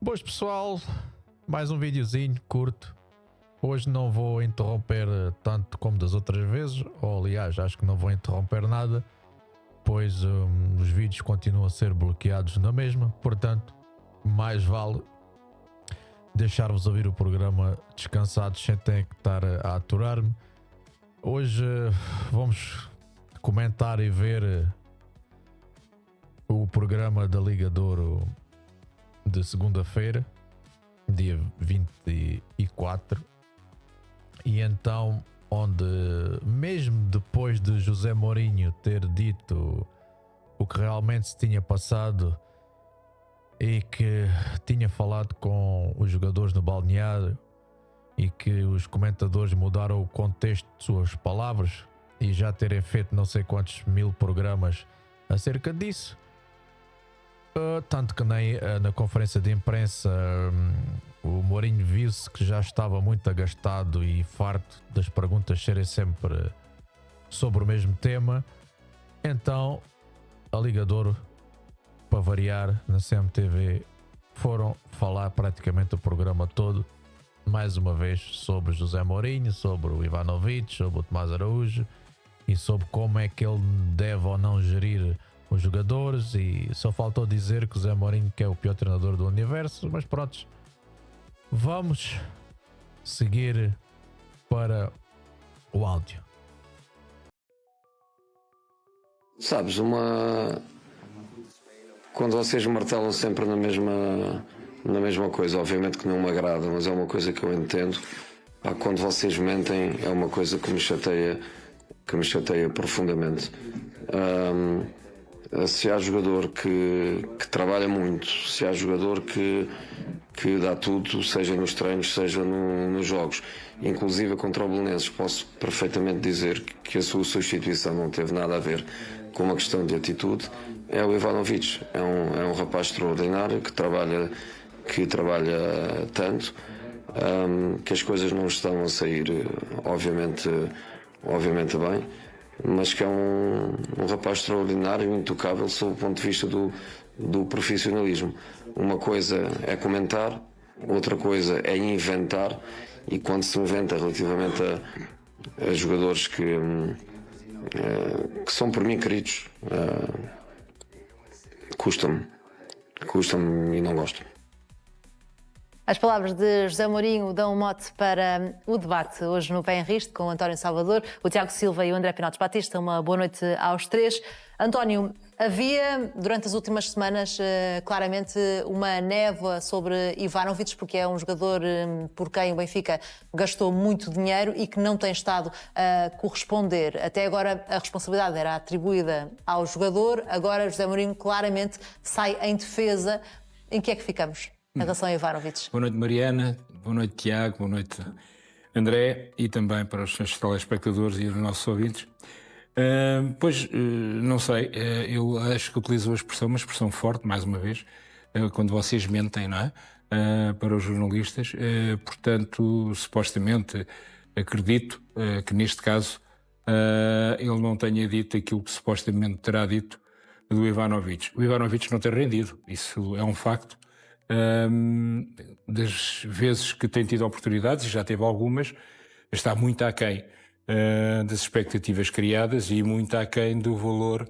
Boas pessoal, mais um videozinho curto. Hoje não vou interromper tanto como das outras vezes, ou aliás, acho que não vou interromper nada, pois os vídeos continuam a ser bloqueados na mesma, portanto, mais vale deixar-vos ouvir o programa descansados sem ter que estar a aturar-me. Hoje vamos comentar e ver o programa da Liga de Ouro de segunda-feira, dia 24, e então onde, mesmo depois de José Mourinho ter dito o que realmente se tinha passado e que tinha falado com os jogadores no balneário e que os comentadores mudaram o contexto de suas palavras e já terem feito não sei quantos mil programas acerca disso, tanto que nem na conferência de imprensa o Mourinho viu-se que já estava muito agastado e farto das perguntas serem sempre sobre o mesmo tema. Então a Liga de Ouro, para variar, na CMTV foram falar praticamente o programa todo mais uma vez sobre José Mourinho, sobre o Ivanovic, sobre o Tomás Araújo e sobre como é que ele deve ou não gerir os jogadores, e só faltou dizer que o José Mourinho que é o pior treinador do universo. Mas pronto, vamos seguir para o áudio. Sabes, quando vocês martelam sempre na mesma coisa, obviamente que não me agrada, mas é uma coisa que eu entendo. Quando vocês mentem é uma coisa que me chateia profundamente. Se há jogador que trabalha muito, se há jogador que dá tudo, seja nos treinos, seja nos jogos, inclusive contra o Belenenses, posso perfeitamente dizer que a sua substituição não teve nada a ver com uma questão de atitude. É o Ivanovic, é um rapaz extraordinário que trabalha tanto, que as coisas não estão a sair obviamente bem, mas que é um rapaz extraordinário e intocável sob o ponto de vista do profissionalismo. Uma coisa é comentar, outra coisa é inventar, e quando se inventa relativamente a jogadores que são por mim queridos, custa-me e não gosto. As palavras de José Mourinho dão um mote para o debate hoje no Bem Risto, com o António Salvador, o Tiago Silva e o André Pinotes Batista. Uma boa noite aos três. António, havia durante as últimas semanas claramente uma névoa sobre Ivanovic, porque é um jogador por quem o Benfica gastou muito dinheiro e que não tem estado a corresponder. Até agora a responsabilidade era atribuída ao jogador, agora José Mourinho claramente sai em defesa. Em que é que ficamos em relação a Ivanovic? Boa noite, Mariana. Boa noite, Tiago. Boa noite, André. E também para os seus telespectadores e os nossos ouvintes. Não sei. Eu acho que utilizo uma expressão forte, mais uma vez, quando vocês mentem, não é? Para os jornalistas. Portanto, supostamente, acredito que neste caso ele não tenha dito aquilo que supostamente terá dito do Ivanovic. O Ivanovic não tem rendido. Isso é um facto. Das vezes que tem tido oportunidades, e já teve algumas, está muito aquém das expectativas criadas e muito aquém do valor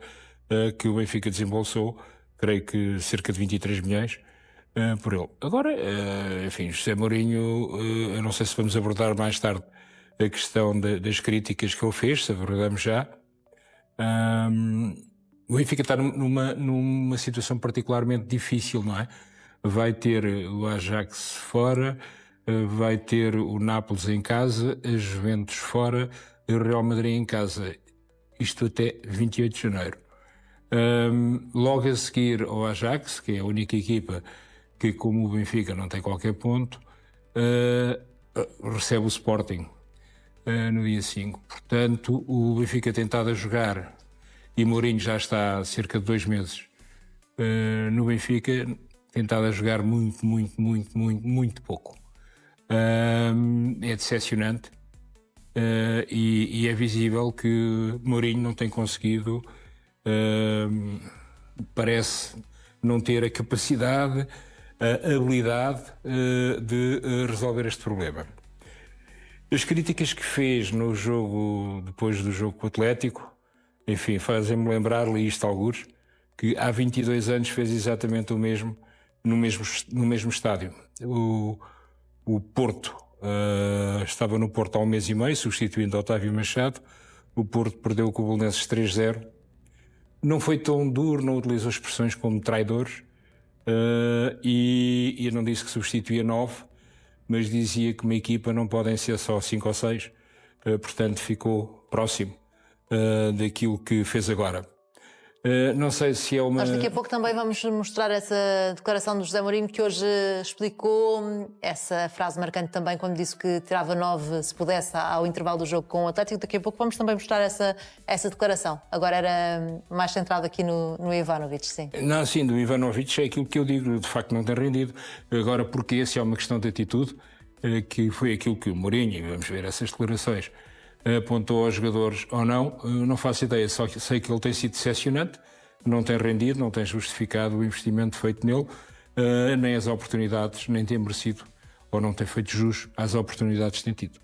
que o Benfica desembolsou, creio que cerca de 23 milhões por ele. Agora, enfim, José Mourinho, eu não sei se vamos abordar mais tarde a questão das críticas que ele fez, se abordamos já. O Benfica está numa situação particularmente difícil, não é? Vai ter o Ajax fora, vai ter o Nápoles em casa, a Juventus fora e o Real Madrid em casa. Isto até 28 de janeiro. Logo a seguir ao Ajax, que é a única equipa que, como o Benfica, não tem qualquer ponto, recebe o Sporting no dia 5. Portanto, o Benfica tem estado a jogar, e Mourinho já está há cerca de 2 meses no Benfica, tentado a jogar muito pouco. É decepcionante e é visível que Mourinho não tem conseguido, parece não ter a capacidade a habilidade de resolver este problema. As críticas que fez no jogo, depois do jogo com o Atlético, enfim, fazem-me lembrar, li isto algures, que há 22 anos fez exatamente o mesmo no mesmo estádio. O Porto estava no Porto há um mês e meio, substituindo Otávio Machado. O Porto perdeu com o Belenenses 3-0. Não foi tão duro, não utilizou expressões como traidores, e não disse que substituía 9, mas dizia que uma equipa não podem ser só 5 ou 6, portanto ficou próximo daquilo que fez agora. Não sei se é uma... Nós daqui a pouco também vamos mostrar essa declaração do José Mourinho, que hoje explicou essa frase marcante também quando disse que tirava 9 se pudesse ao intervalo do jogo com o Atlético. Daqui a pouco vamos também mostrar essa declaração. Agora era mais centrado aqui no Ivanovic, sim. Não, sim, do Ivanovic é aquilo que eu digo, de facto não tem rendido. Agora, porque essa é uma questão de atitude, que foi aquilo que o Mourinho, e vamos ver essas declarações, apontou aos jogadores ou não, não faço ideia, só sei que ele tem sido decepcionante, não tem rendido, não tem justificado o investimento feito nele, nem as oportunidades, nem tem merecido ou não tem feito jus às oportunidades que tem tido.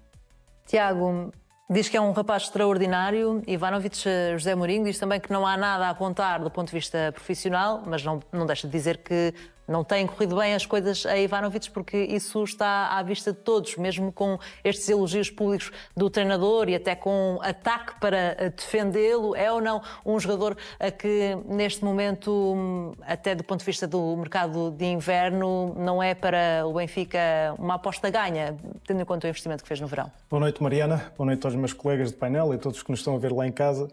Tiago, diz que é um rapaz extraordinário. Ivanovic, José Mourinho, diz também que não há nada a apontar do ponto de vista profissional, mas não deixa de dizer que não têm corrido bem as coisas a Ivanovic, porque isso está à vista de todos, mesmo com estes elogios públicos do treinador e até com ataque para defendê-lo. É ou não um jogador a que neste momento, até do ponto de vista do mercado de inverno, não é para o Benfica uma aposta ganha, tendo em conta o investimento que fez no verão? Boa noite, Mariana. Boa noite aos meus colegas de painel e a todos que nos estão a ver lá em casa.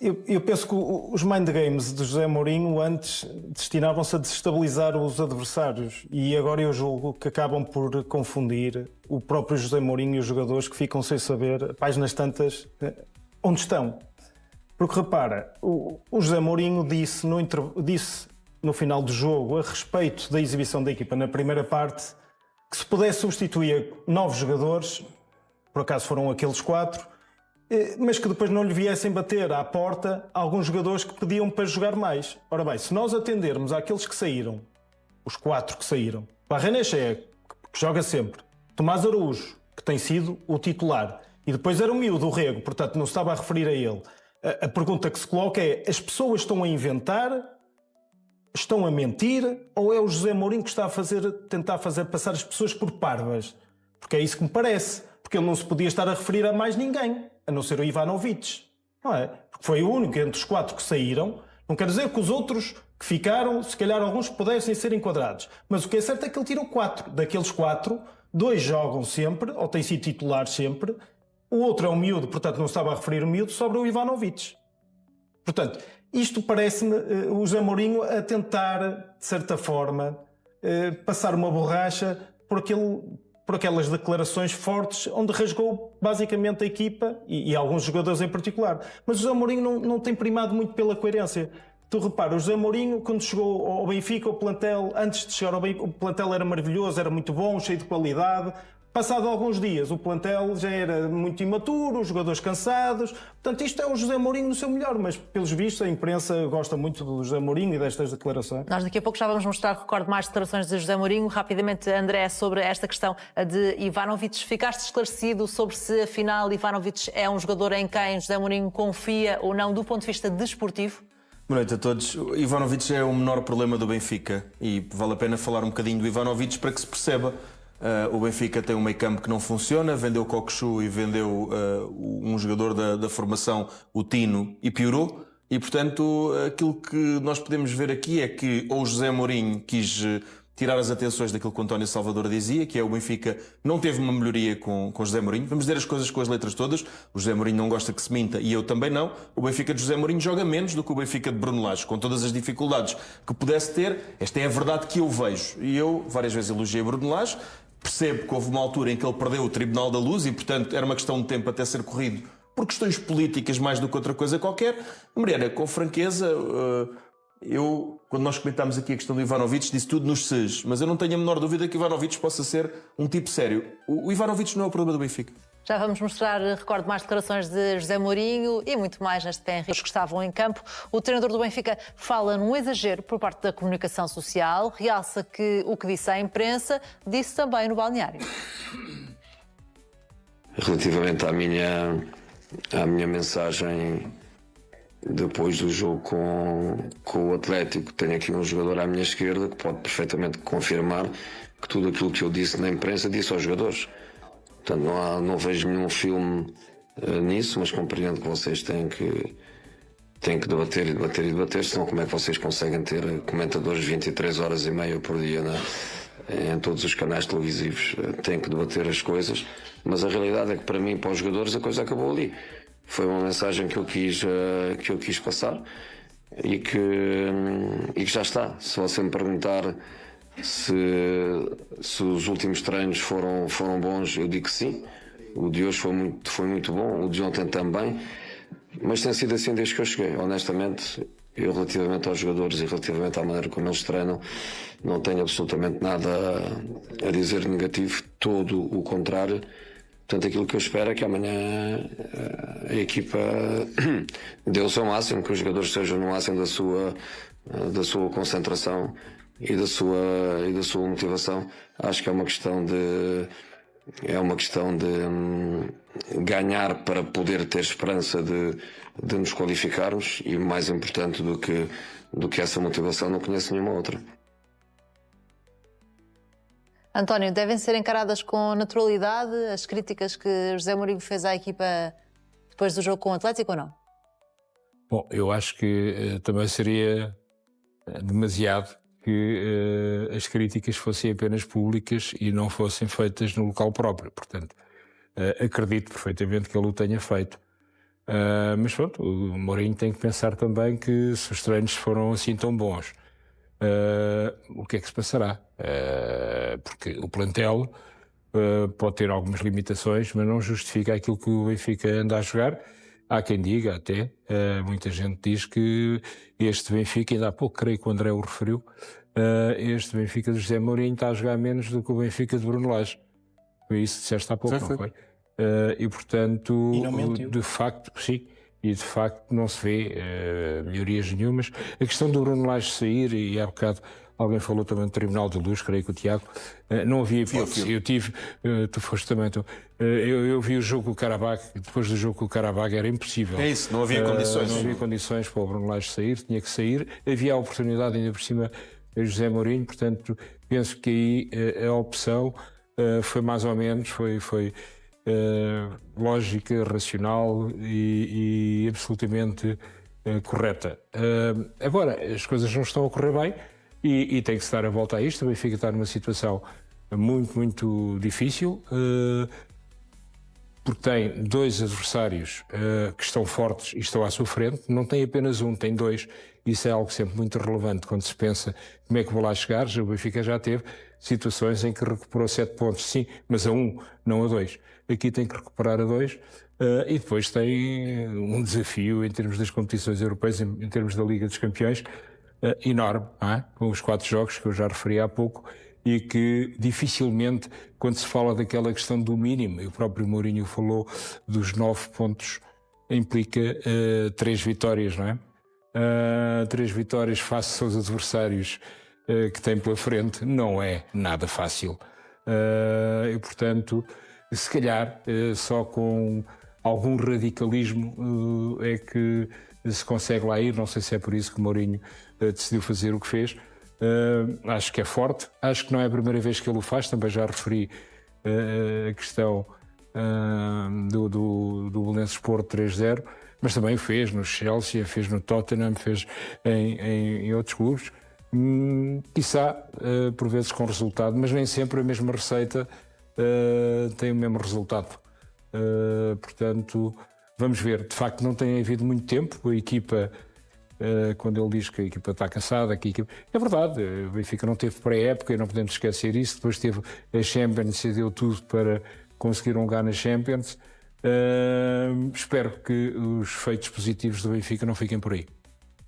Eu penso que os mind games de José Mourinho antes destinavam-se a desestabilizar os adversários e agora eu julgo que acabam por confundir o próprio José Mourinho e os jogadores, que ficam sem saber, páginas tantas, onde estão. Porque repara, o José Mourinho disse no final do jogo, a respeito da exibição da equipa na primeira parte, que se pudesse substituir 9 jogadores, por acaso foram aqueles 4, mas que depois não lhe viessem bater à porta alguns jogadores que pediam para jogar mais. Ora bem, se nós atendermos àqueles que saíram, os 4 que saíram, Barrenechea, que joga sempre, Tomás Araújo, que tem sido o titular, e depois era o miúdo, o Rego, portanto não se estava a referir a ele. A pergunta que se coloca é, as pessoas estão a inventar, estão a mentir, ou é o José Mourinho que está a tentar fazer passar as pessoas por parvas? Porque é isso que me parece, porque ele não se podia estar a referir a mais ninguém, a não ser o Ivanovic, não é? Porque foi o único entre os 4 que saíram. Não quer dizer que os outros que ficaram, se calhar alguns pudessem ser enquadrados. Mas o que é certo é que ele tirou 4. Daqueles 4, 2 jogam sempre, ou têm sido titulares sempre. O outro é um miúdo, portanto não estava a referir o miúdo, sobre o Ivanovic. Portanto, isto parece-me o José Mourinho a tentar, de certa forma, passar uma borracha por aquelas declarações fortes onde rasgou basicamente a equipa e alguns jogadores em particular. Mas o José Mourinho não tem primado muito pela coerência. Tu repara, o José Mourinho, quando chegou ao Benfica, o plantel, antes de chegar ao Benfica, o plantel era maravilhoso, era muito bom, cheio de qualidade. Passado alguns dias, o plantel já era muito imaturo, os jogadores cansados. Portanto, isto é o José Mourinho no seu melhor, mas, pelos vistos, a imprensa gosta muito do José Mourinho e destas declarações. Nós daqui a pouco já vamos mostrar, recordo, mais declarações de José Mourinho. Rapidamente, André, sobre esta questão de Ivanovic. Ficaste esclarecido sobre se, afinal, Ivanovic é um jogador em quem José Mourinho confia ou não, do ponto de vista desportivo? Boa noite a todos. O Ivanovic é o menor problema do Benfica e vale a pena falar um bocadinho do Ivanovic para que se perceba. O Benfica tem um meio campo que não funciona, vendeu Cockchu e vendeu um jogador da formação, o Tino, e piorou. E, portanto, aquilo que nós podemos ver aqui é que ou o José Mourinho quis tirar as atenções daquilo que o António Salvador dizia, que é o Benfica não teve uma melhoria com José Mourinho. Vamos dizer as coisas com as letras todas. O José Mourinho não gosta que se minta e eu também não. O Benfica de José Mourinho joga menos do que o Benfica de Bruno Lage, com todas as dificuldades que pudesse ter. Esta é a verdade que eu vejo. E eu várias vezes elogiei Bruno Lage. Percebo que houve uma altura em que ele perdeu o Tribunal da Luz e, portanto, era uma questão de tempo até ser corrido por questões políticas mais do que outra coisa qualquer. Mariana, com franqueza, quando nós comentámos aqui a questão do Ivanovic, disse tudo nos ses, mas eu não tenho a menor dúvida que o Ivanovic possa ser um tipo sério. O Ivanovic não é o problema do Benfica. Já vamos mostrar, recordo, mais declarações de José Mourinho e muito mais neste Pé em Risco que estavam em campo. O treinador do Benfica fala num exagero por parte da comunicação social, realça que o que disse à imprensa disse também no balneário. Relativamente à minha mensagem depois do jogo com o Atlético, tenho aqui um jogador à minha esquerda que pode perfeitamente confirmar que tudo aquilo que eu disse na imprensa disse aos jogadores. Portanto, não vejo nenhum filme nisso, mas compreendo que vocês têm que debater e debater e debater, senão como é que vocês conseguem ter comentadores 23 horas e meia por dia em todos os canais televisivos? Têm que debater as coisas, mas a realidade é que para mim, para os jogadores, a coisa acabou ali. Foi uma mensagem que eu quis passar e que já está. Se você me perguntar se os últimos treinos foram bons, eu digo que sim. O de hoje foi muito bom, o de ontem também, mas tem sido assim desde que eu cheguei. Honestamente, eu relativamente aos jogadores e relativamente à maneira como eles treinam, não tenho absolutamente nada a dizer de negativo, todo o contrário. Portanto, aquilo que eu espero é que amanhã a equipa dê o seu máximo, que os jogadores estejam no máximo da sua concentração e da sua motivação. Acho que é uma questão de ganhar para poder ter esperança de nos qualificarmos, e mais importante do que essa motivação, não conheço nenhuma outra. António, devem ser encaradas com naturalidade as críticas que José Mourinho fez à equipa depois do jogo com o Atlético ou não? Bom, eu acho que também seria demasiado que as críticas fossem apenas públicas e não fossem feitas no local próprio. Portanto, acredito perfeitamente que ele o tenha feito. Mas pronto, o Mourinho tem que pensar também que se os treinos foram assim tão bons, o que é que se passará? Porque o plantel pode ter algumas limitações, mas não justifica aquilo que o Benfica anda a jogar. Há quem diga até, muita gente diz que este Benfica, ainda há pouco creio que o André o referiu, este Benfica de José Mourinho está a jogar menos do que o Benfica de Bruno Lage. Foi isso que disseste há pouco, não foi? E portanto, de facto, sim, e de facto não se vê melhorias nenhumas. A questão do Bruno Lage sair, e há bocado alguém falou também do Tribunal de Luz, creio que o Tiago, não havia hipótese. Eu tive, tu foste também, eu vi o jogo com o Karabakh, depois do jogo com o Karabakh era impossível. É isso, não havia condições. Não havia condições para o Bruno Lage sair, tinha que sair. Havia a oportunidade ainda por cima a José Mourinho, portanto penso que aí a opção foi mais ou menos, foi lógica, racional e absolutamente correta. Agora, as coisas não estão a correr bem e tem que se dar a volta a isto. O Benfica está numa situação muito, muito difícil, porque tem dois adversários que estão fortes e estão à sua frente. Não tem apenas um, tem dois. Isso é algo sempre muito relevante quando se pensa como é que vou lá chegar. O Benfica já teve situações em que recuperou 7 pontos, sim, mas a 1, não a 2. Aqui tem que recuperar a 2 e depois tem um desafio em termos das competições europeias, em termos da Liga dos Campeões, enorme, não é? Com os 4 jogos que eu já referi há pouco e que dificilmente, quando se fala daquela questão do mínimo, e o próprio Mourinho falou dos 9 pontos, implica 3 vitórias, não é? 3 vitórias face aos adversários que tem pela frente não é nada fácil. E portanto, se calhar só com algum radicalismo é que se consegue lá ir. Não sei se é por isso que o Mourinho decidiu fazer o que fez. Acho que é forte, acho que não é a primeira vez que ele o faz. Também já referi a questão do Belenenses-Porto 3-0, mas também fez no Chelsea, fez no Tottenham, fez em outros clubes. Quiçá por vezes com resultado, mas nem sempre a mesma receita tem o mesmo resultado. Portanto, vamos ver. De facto, não tem havido muito tempo. A equipa, quando ele diz que a equipa está cansada, é verdade. O Benfica não teve pré-época e não podemos esquecer isso. Depois teve a Champions e deu tudo para conseguir um lugar na Champions. Espero que os feitos positivos do Benfica não fiquem por aí.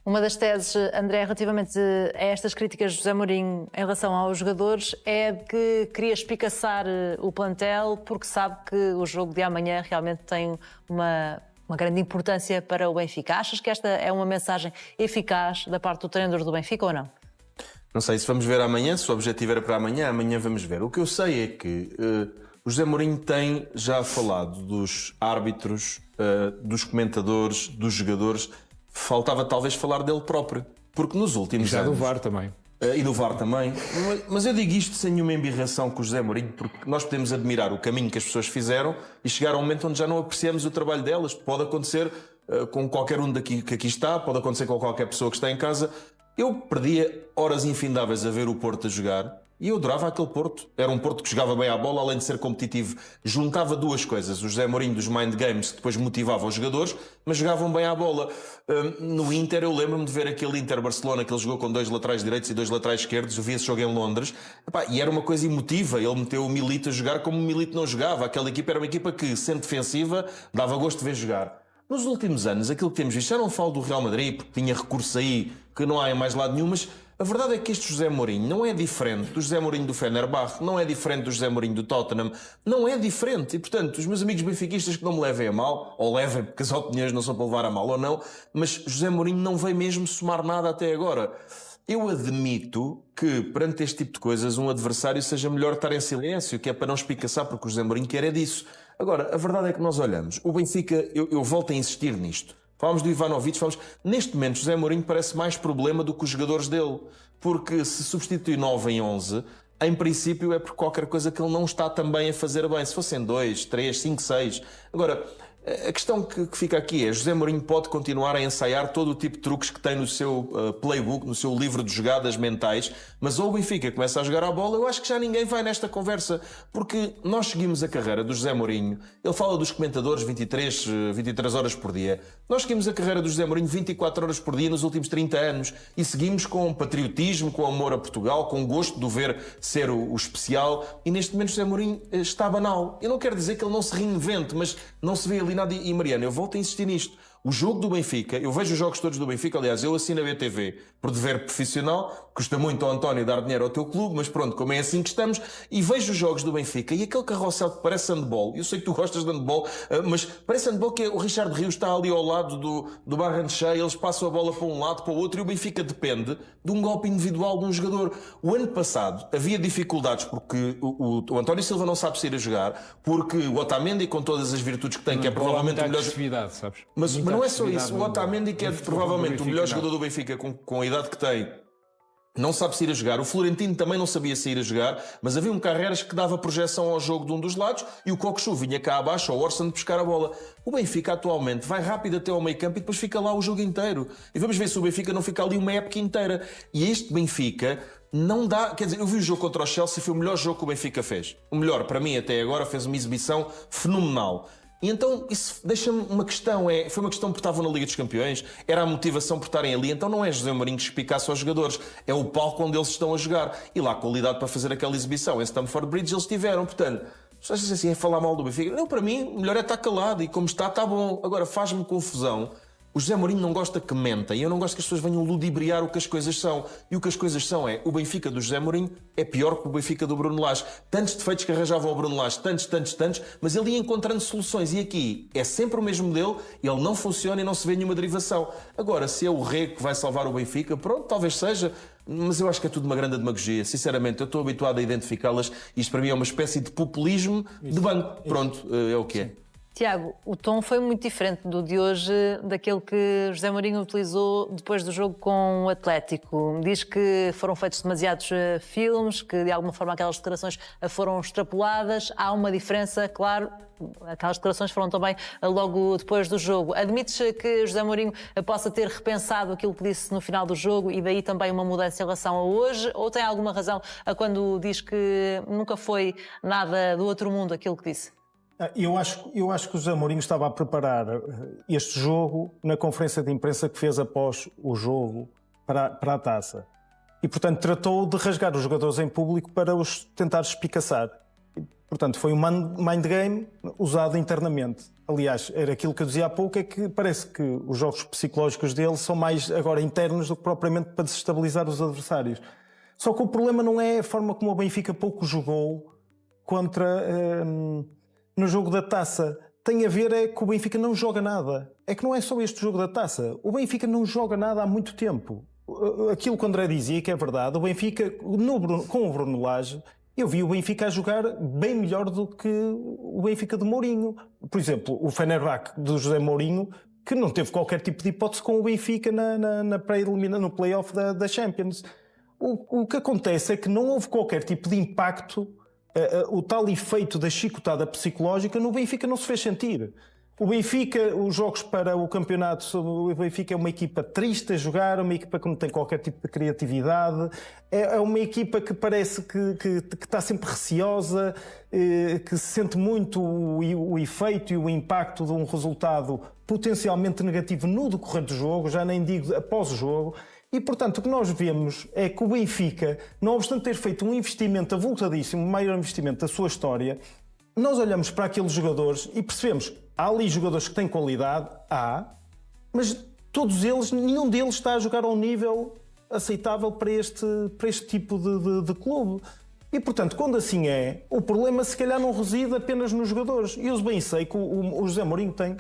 Uma das teses, André, relativamente a estas críticas de José Mourinho em relação aos jogadores é de que queria espicaçar o plantel porque sabe que o jogo de amanhã realmente tem uma grande importância para o Benfica. Achas que esta é uma mensagem eficaz da parte do treinador do Benfica ou não? Não sei se vamos ver amanhã, se o objetivo era para amanhã vamos ver. O que eu sei é que o José Mourinho tem já falado dos árbitros, dos comentadores, dos jogadores. Faltava talvez falar dele próprio, porque nos últimos anos... do VAR também. E do VAR também. Mas eu digo isto sem nenhuma embirração com o José Mourinho, porque nós podemos admirar o caminho que as pessoas fizeram e chegar a um momento onde já não apreciamos o trabalho delas. Pode acontecer com qualquer um daqui que aqui está, pode acontecer com qualquer pessoa que está em casa. Eu perdia horas infindáveis a ver o Porto a jogar e eu adorava aquele Porto. Era um Porto que jogava bem à bola, além de ser competitivo. Juntava duas coisas. O José Mourinho dos Mind Games, que depois motivava os jogadores, mas jogavam bem à bola. No Inter, eu lembro-me de ver aquele Inter-Barcelona, que ele jogou com 2 laterais direitos e 2 laterais esquerdos. Eu vi esse jogo em Londres. E era uma coisa emotiva. Ele meteu o Milito a jogar como o Milito não jogava. Aquela equipa era uma equipa que, sendo defensiva, dava gosto de ver jogar. Nos últimos anos, aquilo que temos visto, já não falo do Real Madrid, porque tinha recurso aí que não há em mais lado nenhum, mas a verdade é que este José Mourinho não é diferente do José Mourinho do Fenerbahçe, não é diferente do José Mourinho do Tottenham, não é diferente. E, portanto, os meus amigos benfiquistas que não me levem a mal, ou levem, porque as opiniões não são para levar a mal ou não, mas José Mourinho não veio mesmo somar nada até agora. Eu admito que, perante este tipo de coisas, um adversário seja melhor estar em silêncio, que é para não espicaçar, porque o José Mourinho quer é disso. Agora, a verdade é que nós olhamos. O Benfica, eu volto a insistir nisto. Falámos do Ivanovic, neste momento, José Mourinho parece mais problema do que os jogadores dele. Porque se substitui 9 em 11, em princípio é por qualquer coisa que ele não está também a fazer bem. Se fossem 2, 3, 5, 6. Agora, a questão que fica aqui é: José Mourinho pode continuar a ensaiar todo o tipo de truques que tem no seu playbook, no seu livro de jogadas mentais, mas ou o Benfica começa a jogar a bola, eu acho que já ninguém vai nesta conversa, porque nós seguimos a carreira do José Mourinho. Ele fala dos comentadores 23 horas por dia. Nós seguimos a carreira do José Mourinho 24 horas por dia nos últimos 30 anos e seguimos com patriotismo, com amor a Portugal, com gosto de o ver ser o especial, e neste momento José Mourinho está banal. Eu não quero dizer que ele não se reinvente, mas não se vê ali nada. E Mariana, eu volto a insistir nisto. O jogo do Benfica, eu vejo os jogos todos do Benfica, aliás, eu assino a BTV por dever profissional, custa muito ao António dar dinheiro ao teu clube, mas pronto, como é assim que estamos, e vejo os jogos do Benfica, e aquele carrossel que parece handball, eu sei que tu gostas de handball, mas parece handball, que o Richard Rios está ali ao lado do Barrancheia, eles passam a bola para um lado, para o outro, e o Benfica depende de um golpe individual de um jogador. O ano passado havia dificuldades porque o António Silva não sabe sair a jogar, porque o Otamendi, com todas as virtudes que tem, que é provavelmente o melhor... Sabes? Mas não é só isso. O Otamendi, que é provavelmente o melhor jogador do Benfica com a idade que tem, não sabe sair a jogar. O Florentino também não sabia sair a jogar, mas havia um Carreras que dava projeção ao jogo de um dos lados e o Cockchu vinha cá abaixo ao Orson de pescar a bola. O Benfica atualmente vai rápido até ao meio campo e depois fica lá o jogo inteiro. E vamos ver se o Benfica não fica ali uma época inteira. E este Benfica não dá... Quer dizer, eu vi o jogo contra o Chelsea, foi o melhor jogo que o Benfica fez. O melhor, para mim, até agora, fez uma exibição fenomenal. E então isso deixa-me uma questão, foi uma questão porque estavam na Liga dos Campeões, era a motivação por estarem ali, então não é José Mourinho que explicasse aos jogadores, é o palco onde eles estão a jogar, e lá a qualidade para fazer aquela exibição em Stamford Bridge eles tiveram, portanto, se achas assim, é falar mal do Benfica? Não, para mim, o melhor é estar calado, e como está bom. Agora, faz-me confusão. O José Mourinho não gosta que mentem, e eu não gosto que as pessoas venham ludibriar o que as coisas são. E o que as coisas são é, o Benfica do José Mourinho é pior que o Benfica do Bruno Lage. Tantos defeitos que arranjavam ao Bruno Lage, tantos, mas ele ia encontrando soluções. E aqui é sempre o mesmo modelo, ele não funciona e não se vê nenhuma derivação. Agora, se é o Rei que vai salvar o Benfica, pronto, talvez seja, mas eu acho que é tudo uma grande demagogia. Sinceramente, eu estou habituado a identificá-las. Isto para mim é uma espécie de populismo de banco. Pronto, é o que é. Tiago, o tom foi muito diferente do de hoje, daquele que José Mourinho utilizou depois do jogo com o Atlético. Diz que foram feitos demasiados filmes, que de alguma forma aquelas declarações foram extrapoladas. Há uma diferença, claro, aquelas declarações foram também logo depois do jogo. Admites que José Mourinho possa ter repensado aquilo que disse no final do jogo e daí também uma mudança em relação a hoje? Ou tem alguma razão quando diz que nunca foi nada do outro mundo aquilo que disse? Eu acho que o José Mourinho estava a preparar este jogo na conferência de imprensa que fez após o jogo para a taça. E, portanto, tratou de rasgar os jogadores em público para os tentar espicaçar. Portanto, foi um mind game usado internamente. Aliás, era aquilo que eu dizia há pouco, é que parece que os jogos psicológicos dele são mais agora internos do que propriamente para desestabilizar os adversários. Só que o problema não é a forma como o Benfica pouco jogou no jogo da Taça. Tem a ver é que o Benfica não joga nada. É que não é só este jogo da Taça. O Benfica não joga nada há muito tempo. Aquilo que o André dizia, que é verdade, o Benfica, com o Bruno Lage, eu vi o Benfica a jogar bem melhor do que o Benfica de Mourinho. Por exemplo, o Fenerbahçe do José Mourinho, que não teve qualquer tipo de hipótese com o Benfica no play-off da Champions. O que acontece é que não houve qualquer tipo de impacto, o tal efeito da chicotada psicológica no Benfica não se fez sentir. O Benfica, os jogos para o campeonato, o Benfica é uma equipa triste a jogar, uma equipa que não tem qualquer tipo de criatividade, é uma equipa que parece que está sempre receosa, que se sente muito o efeito e o impacto de um resultado potencialmente negativo no decorrer do jogo, já nem digo após o jogo. E, portanto, o que nós vemos é que o Benfica, não obstante ter feito um investimento avultadíssimo, o maior investimento da sua história, nós olhamos para aqueles jogadores e percebemos que há ali jogadores que têm qualidade, mas todos eles, nenhum deles está a jogar ao nível aceitável para este tipo de clube. E, portanto, quando assim é, o problema se calhar não reside apenas nos jogadores. E eu bem sei que o José Mourinho tem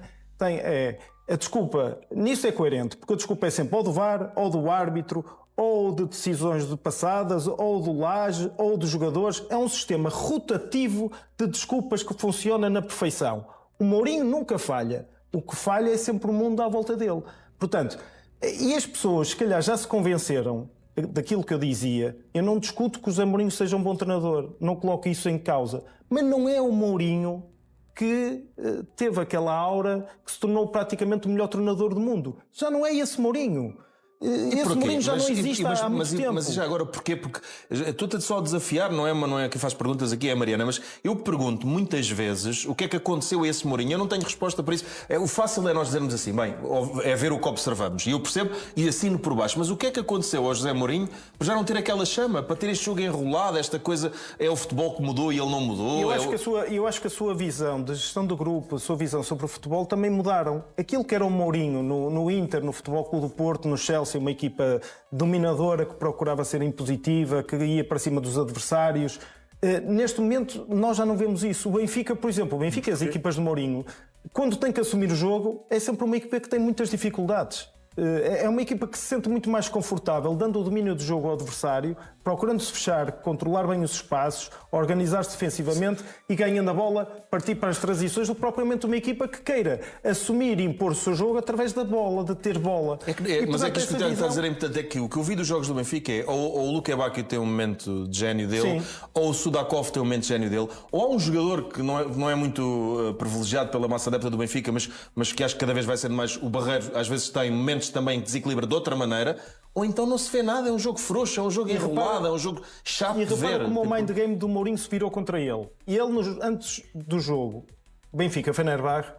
a desculpa, nisso é coerente, porque a desculpa é sempre ou do VAR, ou do árbitro, ou de decisões passadas, ou do Lage, ou dos jogadores. É um sistema rotativo de desculpas que funciona na perfeição. O Mourinho nunca falha. O que falha é sempre o mundo à volta dele. Portanto, e as pessoas, se calhar, já se convenceram daquilo que eu dizia. Eu não discuto que o José Mourinho seja um bom treinador. Não coloco isso em causa. Mas não é o Mourinho que teve aquela aura que se tornou praticamente o melhor treinador do mundo. Já não é esse Mourinho. Esse Mourinho já não existe há muito tempo. Mas já agora porquê? Porque estou-te só a desafiar, não é quem faz perguntas aqui, é a Mariana, mas eu pergunto muitas vezes o que é que aconteceu a esse Mourinho. Eu não tenho resposta para isso. O fácil é nós dizermos assim, bem, é ver o que observamos. E eu percebo e assino por baixo. Mas o que é que aconteceu ao José Mourinho para já não ter aquela chama, para ter este jogo enrolado, esta coisa, é o futebol que mudou e ele não mudou? Eu acho que a sua visão de gestão do grupo, a sua visão sobre o futebol também mudaram. Aquilo que era o Mourinho no Inter, no Futebol Clube do Porto, no Chelsea, uma equipa dominadora que procurava ser impositiva, que ia para cima dos adversários. Neste momento nós já não vemos isso. O Benfica, por exemplo, as equipas de Mourinho, quando tem que assumir o jogo, é sempre uma equipa que tem muitas dificuldades. É uma equipa que se sente muito mais confortável, dando o domínio do jogo ao adversário, procurando-se fechar, controlar bem os espaços, organizar-se defensivamente e ganhando a bola, partir para as transições, do que propriamente uma equipa que queira assumir e impor o seu jogo através da bola, de ter bola. Mas é que isto que está a dizer, portanto, é que o que eu vi dos jogos do Benfica é ou o Luque Bacchio tem um momento de gênio dele, sim, ou o Sudakov tem um momento de gênio dele, ou há um jogador que não é muito privilegiado pela massa adepta do Benfica, mas que acho que cada vez vai ser mais o Barreiro, às vezes tem momentos também que desequilibra de outra maneira, ou então não se vê nada, é um jogo frouxo, é um jogo enrolado, é um jogo chato de ver. E repara como o mind game do Mourinho se virou contra ele. E ele, antes do jogo, Benfica-Fenerbahçe,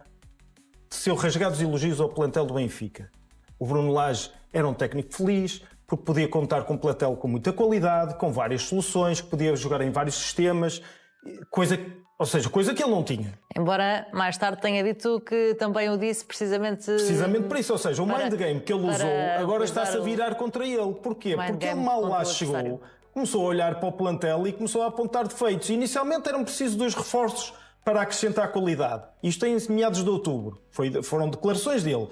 teceu rasgados elogios ao plantel do Benfica. O Bruno Lage era um técnico feliz, porque podia contar com um plantel com muita qualidade, com várias soluções, que podia jogar em vários sistemas, coisa que ele não tinha. Embora mais tarde tenha dito que também o disse precisamente por isso, ou seja, o mind game que ele usou agora está-se a virar contra ele. Porquê? Porque ele mal lá chegou, começou a olhar para o plantel e começou a apontar defeitos. Inicialmente eram precisos 2 reforços para acrescentar qualidade. Isto em meados de outubro. Foram declarações dele.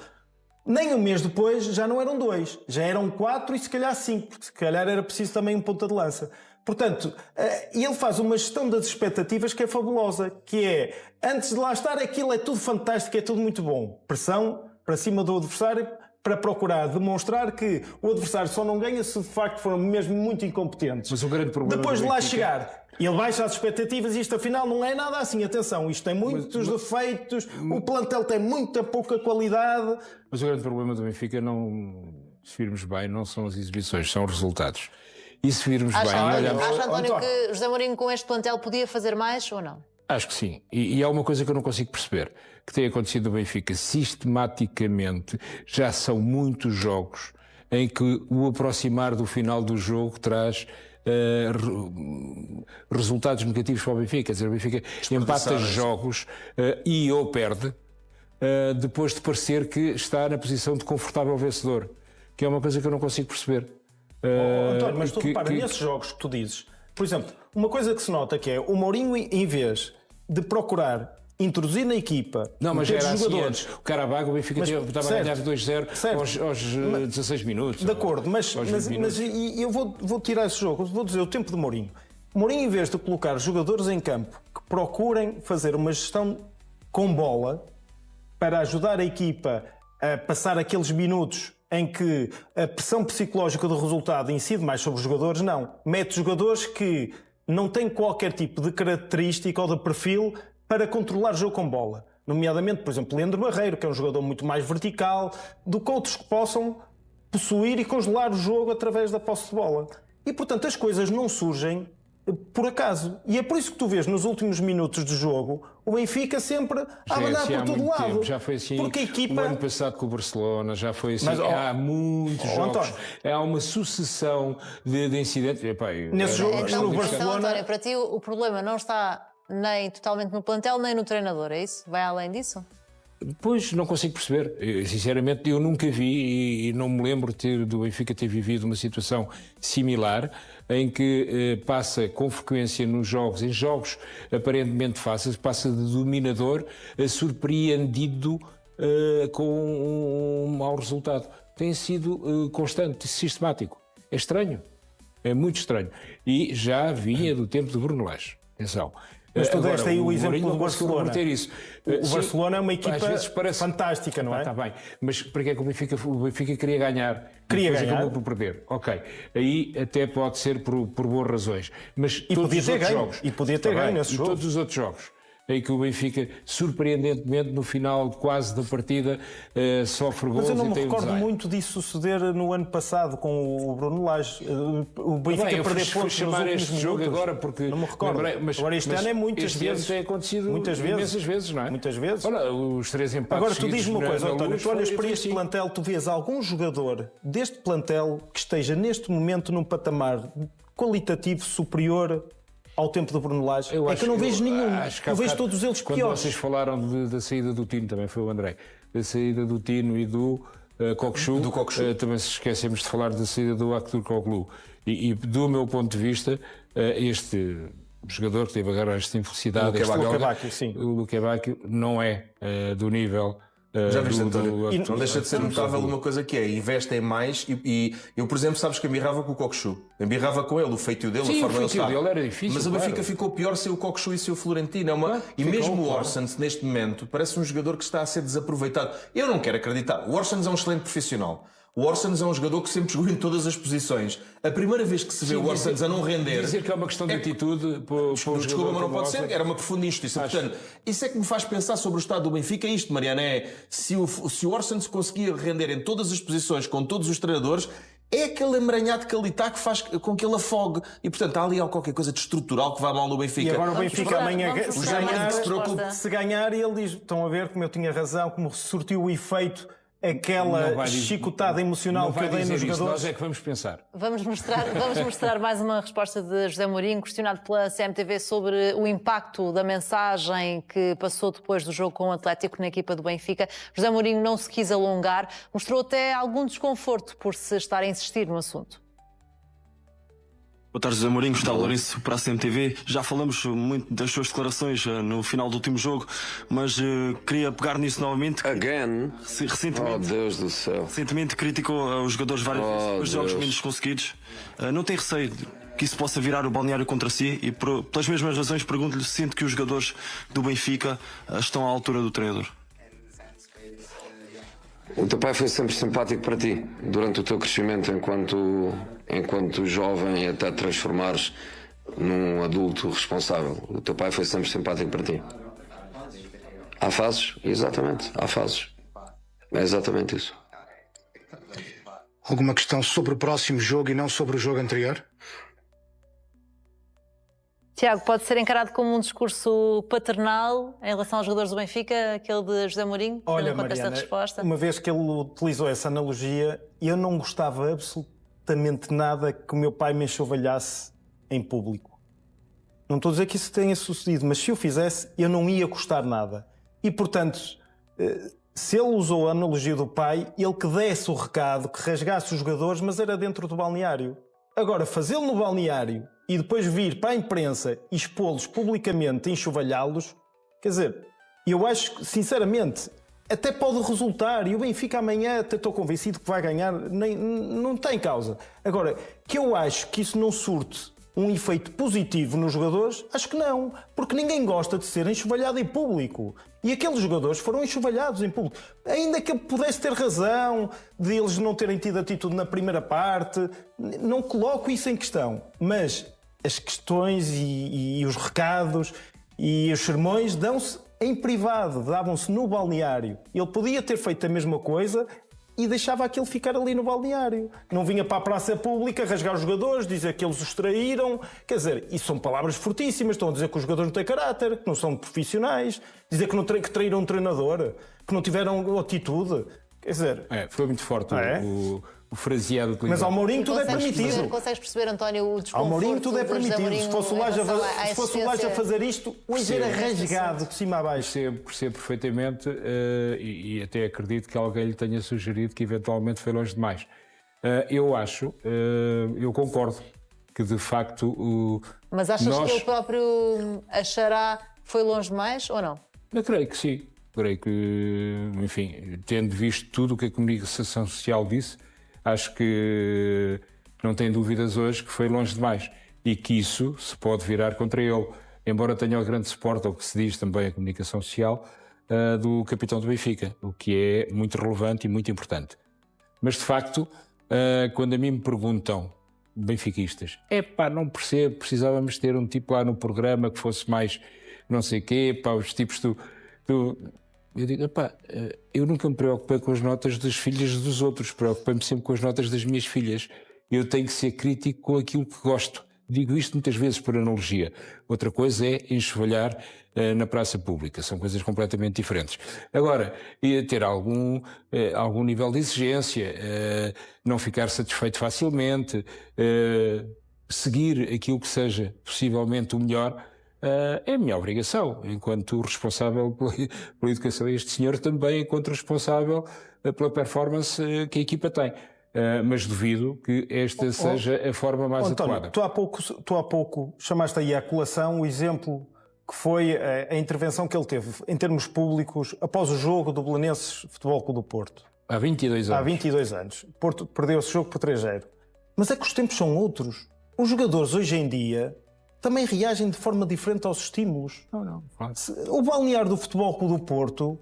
Nem um mês depois já não eram 2, já eram 4 e se calhar 5, porque se calhar era preciso também um ponta de lança. Portanto, ele faz uma gestão das expectativas que é fabulosa, que é, antes de lá estar, aquilo é tudo fantástico, é tudo muito bom. Pressão para cima do adversário, para procurar demonstrar que o adversário só não ganha se de facto foram mesmo muito incompetentes. Mas o grande problema depois de lá chegar, ele baixa as expectativas e isto afinal não é nada assim. Atenção, isto tem muitos defeitos, o plantel tem muita pouca qualidade. Mas o grande problema do Benfica, se virmos bem, não são as exibições, são os resultados. E se virmos bem... Acha, António, que José Mourinho com este plantel podia fazer mais ou não? Acho que sim. E há uma coisa que eu não consigo perceber, que tem acontecido no Benfica sistematicamente. Já são muitos jogos em que o aproximar do final do jogo traz resultados negativos para o Benfica. Quer dizer, o Benfica empata jogos e ou perde depois de parecer que está na posição de confortável vencedor, que é uma coisa que eu não consigo perceber. António, mas tu repara, nesses jogos que tu dizes, por exemplo, uma coisa que se nota que é o Mourinho, em vez de procurar introduzir na equipa, não, mas era jogadores. Assim, o Carabago, o Benfica estava a ganhar 2-0 aos 16 minutos. De acordo, mas eu vou tirar esse jogo, vou dizer o tempo de Mourinho. Mourinho, em vez de colocar jogadores em campo que procurem fazer uma gestão com bola para ajudar a equipa a passar aqueles minutos em que a pressão psicológica do resultado incide mais sobre os jogadores, não. Mete jogadores que não têm qualquer tipo de característica ou de perfil para controlar o jogo com bola. Nomeadamente, por exemplo, Leandro Barreiro, que é um jogador muito mais vertical, do que outros que possam possuir e congelar o jogo através da posse de bola. E, portanto, as coisas não surgem por acaso. E é por isso que tu vês nos últimos minutos do jogo o Benfica sempre a mandar assim por todo lado. Já foi assim porque a equipa... o ano passado com o Barcelona, já foi assim há muitos jogos. António, há uma sucessão de incidentes. Nesse jogo, então, no Barcelona... António, para ti o problema não está nem totalmente no plantel, nem no treinador, é isso? Vai além disso? Pois, não consigo perceber. Sinceramente, eu nunca vi e não me lembro do Benfica ter vivido uma situação similar em que passa com frequência em jogos aparentemente fáceis, passa de dominador a surpreendido com um mau resultado. Tem sido constante, sistemático. É estranho. É muito estranho. E já vinha do tempo de Bruno Lage. Atenção. Mas tu deste aí o exemplo do Barcelona. Isso. O Barcelona é uma equipa fantástica, não é? Está bem, mas para que é que o Benfica queria ganhar? Queria ganhar. Acabou por perder. Ok. Aí até pode ser por boas razões. Mas podia ter ganho. E podia ter ganho nesse jogo. Todos os outros jogos em que o Benfica, surpreendentemente, no final quase da partida, sofre gols. Mas eu não me recordo muito disso suceder no ano passado com o Bruno Lage. O Benfica perder pontos chamar nos este jogo minutos. agora porque não me recordo. Agora este ano é muitas vezes. Tem acontecido muitas imensas vezes, não é? Muitas vezes. Olha, os 3 empates. Agora tu diz-me uma coisa, António, tu olhas para este assim. plantel, tu vês algum jogador deste plantel que esteja neste momento num patamar qualitativo superior ao tempo do Bruno Lage? É que eu não vejo nenhum. Eu vejo todos eles piores. Quando vocês falaram da saída do Tino, também foi o André, da saída do Tino e do Cockchu, também se esquecemos de falar da saída do Aktürkoğlu. E do meu ponto de vista, este jogador que teve agora esta infelicidade, o Luque Bacchio, não é do nível... Já viste, António? Não deixa de ser notável uma coisa que é, investem mais e eu, por exemplo, sabes que embirrava com o Cockchu. Embirrava com ele, o feitio dele, sim, a forma dele está. Dele era difícil, mas o Benfica ficou pior sem o Cockchu e sem o Florentino. E mesmo o Orsens, neste momento, parece um jogador que está a ser desaproveitado. Eu não quero acreditar. O Orsens é um excelente profissional. O Orsens é um jogador que sempre jogou em todas as posições. A primeira vez que se vê o Orsens a não render... Dizer que é uma questão de atitude... Desculpa, mas não pode ser. Era uma profunda injustiça. Portanto, isso é que me faz pensar sobre o estado do Benfica. É isto, Mariana, se o Orsens conseguia render em todas as posições, com todos os treinadores, é aquele emaranhado que ali está que faz com que ele afogue. E, portanto, há ali qualquer coisa de estrutural que vai mal no Benfica. E agora o Benfica amanhã, se ganhar, e ele diz, estão a ver como eu tinha razão, como surtiu o efeito... aquela chicotada emocional que eu dei nos jogadores. Nós é que vamos pensar. Vamos mostrar mais uma resposta de José Mourinho, questionado pela CMTV sobre o impacto da mensagem que passou depois do jogo com o Atlético na equipa do Benfica. José Mourinho não se quis alongar, mostrou até algum desconforto por se estar a insistir no assunto. Boa tarde, José Mourinho, Gustavo Lourenço para a CMTV. Já falamos muito das suas declarações no final do último jogo, mas queria pegar nisso novamente. Again? Recentemente, oh, Deus do céu. Recentemente criticou os jogadores várias vezes pelos jogos menos conseguidos. Não tem receio que isso possa virar o balneário contra si e pelas mesmas razões pergunto-lhe se sente que os jogadores do Benfica estão à altura do treinador. O teu pai foi sempre simpático para ti, durante o teu crescimento enquanto jovem, até te transformares num adulto responsável. O teu pai foi sempre simpático para ti. Há fases, exatamente, há fases. É exatamente isso. Alguma questão sobre o próximo jogo e não sobre o jogo anterior? Tiago, pode ser encarado como um discurso paternal em relação aos jogadores do Benfica, aquele de José Mourinho? Olha, Mariana, resposta? Uma vez que ele utilizou essa analogia, eu não gostava absolutamente nada que o meu pai me enxovalhasse em público. Não estou a dizer que isso tenha sucedido, mas se o fizesse, eu não ia custar nada. E, portanto, se ele usou a analogia do pai, ele que desse o recado, que rasgasse os jogadores, mas era dentro do balneário. Agora, fazê-lo no balneário e depois vir para a imprensa e expô-los publicamente, enxovalhá-los, quer dizer, eu acho que, sinceramente, até pode resultar, e o Benfica amanhã até estou convencido que vai ganhar, não tem causa. Agora, que eu acho que isso não surte um efeito positivo nos jogadores, acho que não, porque ninguém gosta de ser enxovalhado em público. E aqueles jogadores foram enxovalhados em público. Ainda que ele pudesse ter razão de eles não terem tido atitude na primeira parte, não coloco isso em questão. Mas as questões e os recados e os sermões dão-se em privado, davam-se no balneário. Ele podia ter feito a mesma coisa e deixava aquele ficar ali no balneário. Não vinha para a praça pública rasgar os jogadores, dizer que eles os traíram. Quer dizer, isso são palavras fortíssimas. Estão a dizer que os jogadores não têm caráter, que não são profissionais, dizer que traíram um treinador, que não tiveram atitude. Quer dizer... foi muito forte o fraseado utilizado. Mas ao Mourinho tudo é permitido. Consegues perceber, António, o desconforto? Ao Mourinho tudo é permitido. Se fosse o Laje a fazer isto, hoje era rasgado de cima a baixo. Percebo perfeitamente e até acredito que alguém lhe tenha sugerido que eventualmente foi longe demais. Eu concordo que de facto... Mas achas que ele próprio achará que foi longe demais ou não? Eu creio que sim. Creio que, enfim, tendo visto tudo o que a comunicação social disse, acho que não tem dúvidas hoje que foi longe demais e que isso se pode virar contra ele, embora tenha o grande suporte, ao que se diz também a comunicação social, do capitão do Benfica, o que é muito relevante e muito importante. Mas, de facto, quando a mim me perguntam, benfiquistas, não percebo, precisávamos ter um tipo lá no programa que fosse mais não sei quê, os tipos do... Eu digo, eu nunca me preocupei com as notas das filhas dos outros, preocupei-me sempre com as notas das minhas filhas. Eu tenho que ser crítico com aquilo que gosto. Digo isto muitas vezes por analogia. Outra coisa é enxovalhar na praça pública. São coisas completamente diferentes. Agora, ter algum nível de exigência, não ficar satisfeito facilmente, seguir aquilo que seja possivelmente o melhor, é a minha obrigação, enquanto responsável pela educação. Este senhor também, enquanto responsável pela performance que a equipa tem. Mas duvido que esta seja a forma mais adequada. Tu há pouco chamaste aí à colação o exemplo que foi a intervenção que ele teve em termos públicos após o jogo do Belenenses Futebol Clube do Porto. Há 22 anos. Há 22 anos. Porto perdeu esse jogo por 3-0. Mas é que os tempos são outros. Os jogadores hoje em dia também reagem de forma diferente aos estímulos. Não. O balneário do Futebol Clube do Porto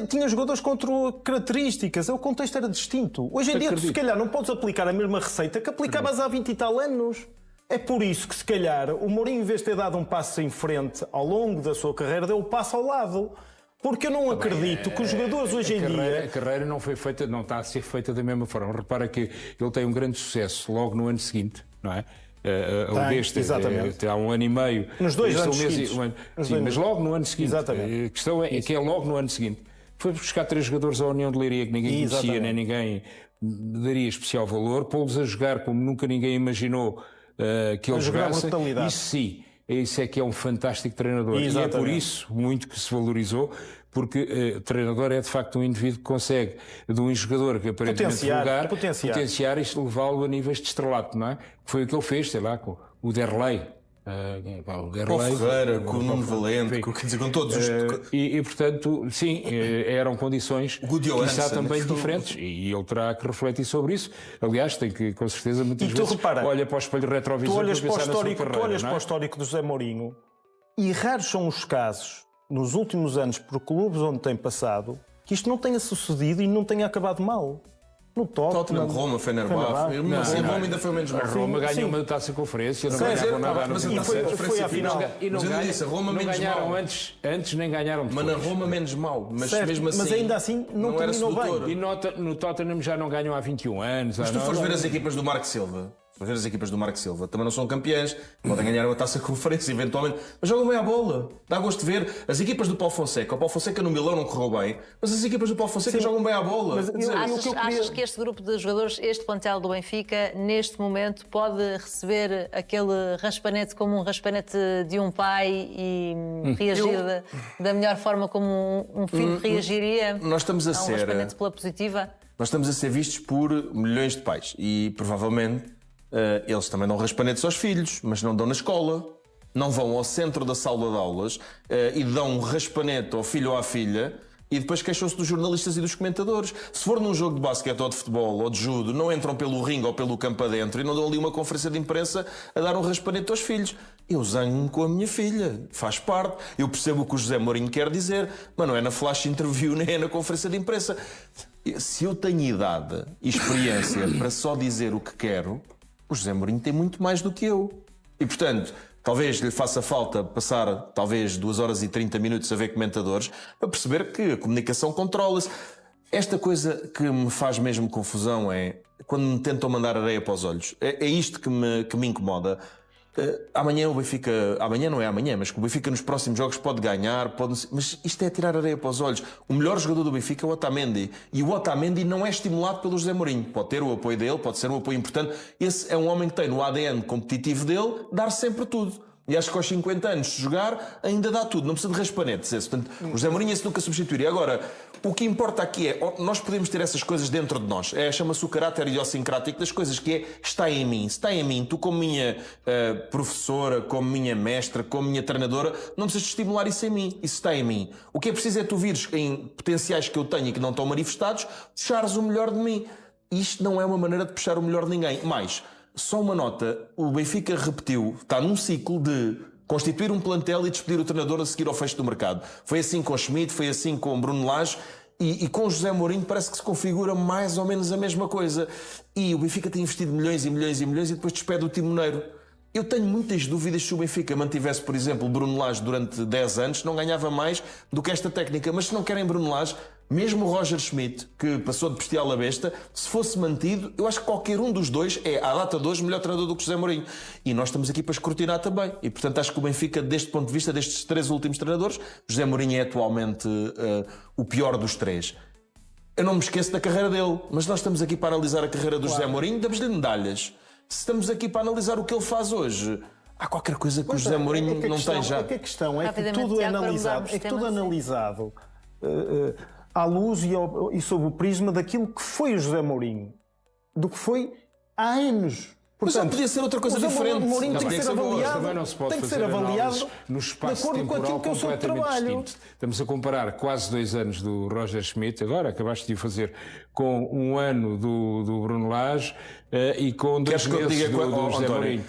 tinha jogadores com características, o contexto era distinto. Hoje em dia, tu, se calhar, não podes aplicar a mesma receita que aplicavas há 20 e tal anos. É por isso que, se calhar, o Mourinho, em vez de ter dado um passo em frente ao longo da sua carreira, deu um passo ao lado. Porque eu não acredito que os jogadores hoje em dia... A carreira não está a ser feita da mesma forma. Repara que ele tem um grande sucesso logo no ano seguinte, não é? Há um ano e meio. Nos 2 anos seguintes. Mas logo no ano seguinte. Exatamente. A questão é que é logo no ano seguinte. Foi buscar 3 jogadores à União de Leiria que ninguém conhecia, nem ninguém daria especial valor, pô-los a jogar como nunca ninguém imaginou que eles jogassem. Isso sim, isso é que é um fantástico treinador. E é por isso muito que se valorizou, porque o treinador é de facto um indivíduo que consegue, de um jogador que aparentemente potenciar e levá-lo a níveis de estrelato, não é? Foi o que ele fez, sei lá, com o Derlei. Com o Ferreira, com o Nuno Valente, quer dizer, com todos os... E portanto, sim, eram condições quizá também diferentes e ele terá que refletir sobre isso. Aliás, tem que, com certeza, muitas vezes olha para o espelho retrovisor tu olhas para pensar na sua carreira. Tu olhas para o histórico do José Mourinho e raros são os casos, nos últimos anos, por clubes onde tem passado, que isto não tenha sucedido e não tenha acabado mal. No Tottenham, Roma, Fenerbahçe. Roma ainda foi menos mal. Roma ganhou uma taça de conferência, não ganharam nada. Mas foi à final. E não ganharam antes nem ganharam depois. Mas na Roma menos mal. Mas mesmo assim. Mas ainda assim não terminou bem. E no Tottenham já não ganham há 21 anos. Mas tu fores ver as equipas do Marco Silva, Vamos ver as equipas do Marco Silva. Também não são campeãs, podem ganhar uma taça de conferência eventualmente, mas jogam bem à bola. Dá gosto de ver as equipas do Paulo Fonseca. O Paulo Fonseca no Milão não correu bem, mas as equipas do Paulo Fonseca jogam bem à bola. Mas Achas que este grupo de jogadores, este plantel do Benfica, neste momento pode receber aquele raspanete como um raspanete de um pai e reagir da melhor forma como um filho reagiria Nós estamos a um raspanete pela positiva? Nós estamos a ser vistos por milhões de pais e provavelmente eles também dão raspanetes aos filhos, mas não dão na escola. Não vão ao centro da sala de aulas e dão um raspanete ao filho ou à filha e depois queixam-se dos jornalistas e dos comentadores. Se for num jogo de basquete ou de futebol ou de judo, não entram pelo ringue ou pelo campo adentro e não dão ali uma conferência de imprensa a dar um raspanete aos filhos. Eu zango-me com a minha filha, faz parte. Eu percebo o que o José Mourinho quer dizer, mas não é na flash interview nem é na conferência de imprensa. Se eu tenho idade e experiência para só dizer o que quero, o José Mourinho tem muito mais do que eu. E, portanto, talvez lhe faça falta passar talvez 2 horas e 30 minutos a ver comentadores para perceber que a comunicação controla-se. Esta coisa que me faz mesmo confusão é quando me tentam mandar areia para os olhos. É isto que me incomoda. Amanhã o Benfica, amanhã não é amanhã, mas que o Benfica nos próximos jogos pode ganhar, mas isto é tirar areia para os olhos. O melhor jogador do Benfica é o Otamendi e o Otamendi não é estimulado pelo José Mourinho. Pode ter o apoio dele, pode ser um apoio importante. Esse é um homem que tem no ADN competitivo dele dar sempre tudo. E acho que aos 50 anos de jogar ainda dá tudo, não precisa de raspanetes. Portanto, o José Mourinho esse nunca substituiria. Agora, o que importa aqui é, nós podemos ter essas coisas dentro de nós. Chama-se o caráter idiosincrático das coisas, que está em mim. Se está em mim, tu como minha professora, como minha mestra, como minha treinadora, não precisas de estimular isso em mim. Isso está em mim. O que é preciso é tu vires em potenciais que eu tenho e que não estão manifestados, puxares o melhor de mim. Isto não é uma maneira de puxar o melhor de ninguém. Mais, só uma nota, o Benfica repetiu, está num ciclo de constituir um plantel e despedir o treinador a seguir ao fecho do mercado. Foi assim com Schmidt, foi assim com Bruno Lage e com José Mourinho parece que se configura mais ou menos a mesma coisa. E o Benfica tem investido milhões e milhões e milhões e depois despede o timoneiro. Eu tenho muitas dúvidas se o Benfica mantivesse, por exemplo, Bruno Lage durante 10 anos, não ganhava mais do que esta técnica. Mas se não querem Bruno Lage, mesmo o Roger Schmidt, que passou de bestial a besta, se fosse mantido, eu acho que qualquer um dos dois é, à data de hoje, melhor treinador do que José Mourinho. E nós estamos aqui para escrutinar também. E, portanto, acho que o Benfica, deste ponto de vista, destes 3 últimos treinadores, José Mourinho é atualmente o pior dos 3. Eu não me esqueço da carreira dele, mas nós estamos aqui para analisar a carreira do José Mourinho, damos-lhe medalhas. Se estamos aqui para analisar o que ele faz hoje, há qualquer coisa que o José Mourinho não tem já. A questão é que tudo é analisado, à luz e sob o prisma daquilo que foi o José Mourinho, do que foi há anos. Portanto, mas não podia ser outra coisa diferente. O Mourinho tem que ser avaliado, também não se pode tem que fazer ser avaliado no espaço de acordo com aquilo que é o seu trabalho. Distinto. Estamos a comparar quase 2 anos do Roger Schmidt, agora acabaste de o fazer, com 1 ano do Bruno Lage e com 2 meses do José Mourinho.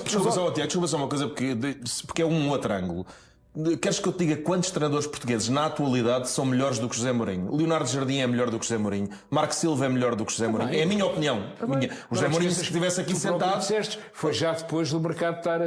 Desculpa só uma coisa, porque é um outro ângulo. Queres que eu te diga quantos treinadores portugueses na atualidade são melhores do que José Mourinho? Leonardo Jardim é melhor do que José Mourinho. Marco Silva é melhor do que José Mourinho. É a minha opinião. O José Mourinho, se estivesse aqui sentado... Disseste, foi já depois do mercado estar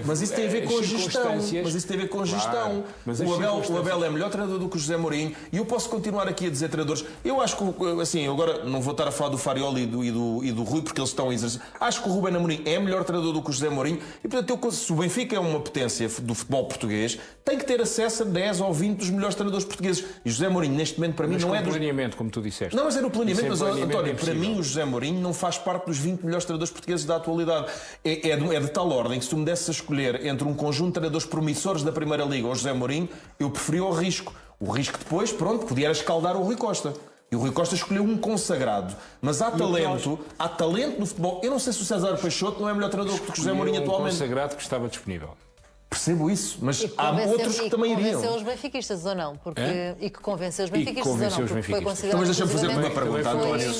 mas isso tem a ver com a gestão. Mas isso tem a ver com a gestão. O Abel é melhor treinador do que o José Mourinho. E eu posso continuar aqui a dizer treinadores. Eu acho que, assim, eu agora não vou estar a falar do Farioli e do Rui, porque eles estão a exercer. Acho que o Ruben Amorim é melhor treinador do que o José Mourinho. E, portanto, se o Benfica é uma potência do futebol português, tem que ter acesso a 10 ou 20 dos melhores treinadores portugueses. E José Mourinho, neste momento, para mim, não é do planeamento, como tu disseste. Não, mas é no planeamento. Mas, António, para mim, o José Mourinho não faz parte dos 20 melhores treinadores portugueses da atualidade. É de tal ordem que, se tu me desses a escolher entre um conjunto de treinadores promissores da Primeira Liga ou José Mourinho, eu preferia o Risco. O Risco depois, pronto, podia escaldar o Rui Costa. E o Rui Costa escolheu um consagrado. Mas há talento no futebol. Eu não sei se o César Peixoto não é melhor treinador que o José Mourinho atualmente. Um consagrado que estava disponível. Percebo isso, mas há outros que também iriam. E convenceu os benfiquistas ou não? E que convenceu os benfiquistas ou não? Porque foi considerado... Então, mas deixa-me fazer uma pergunta, António.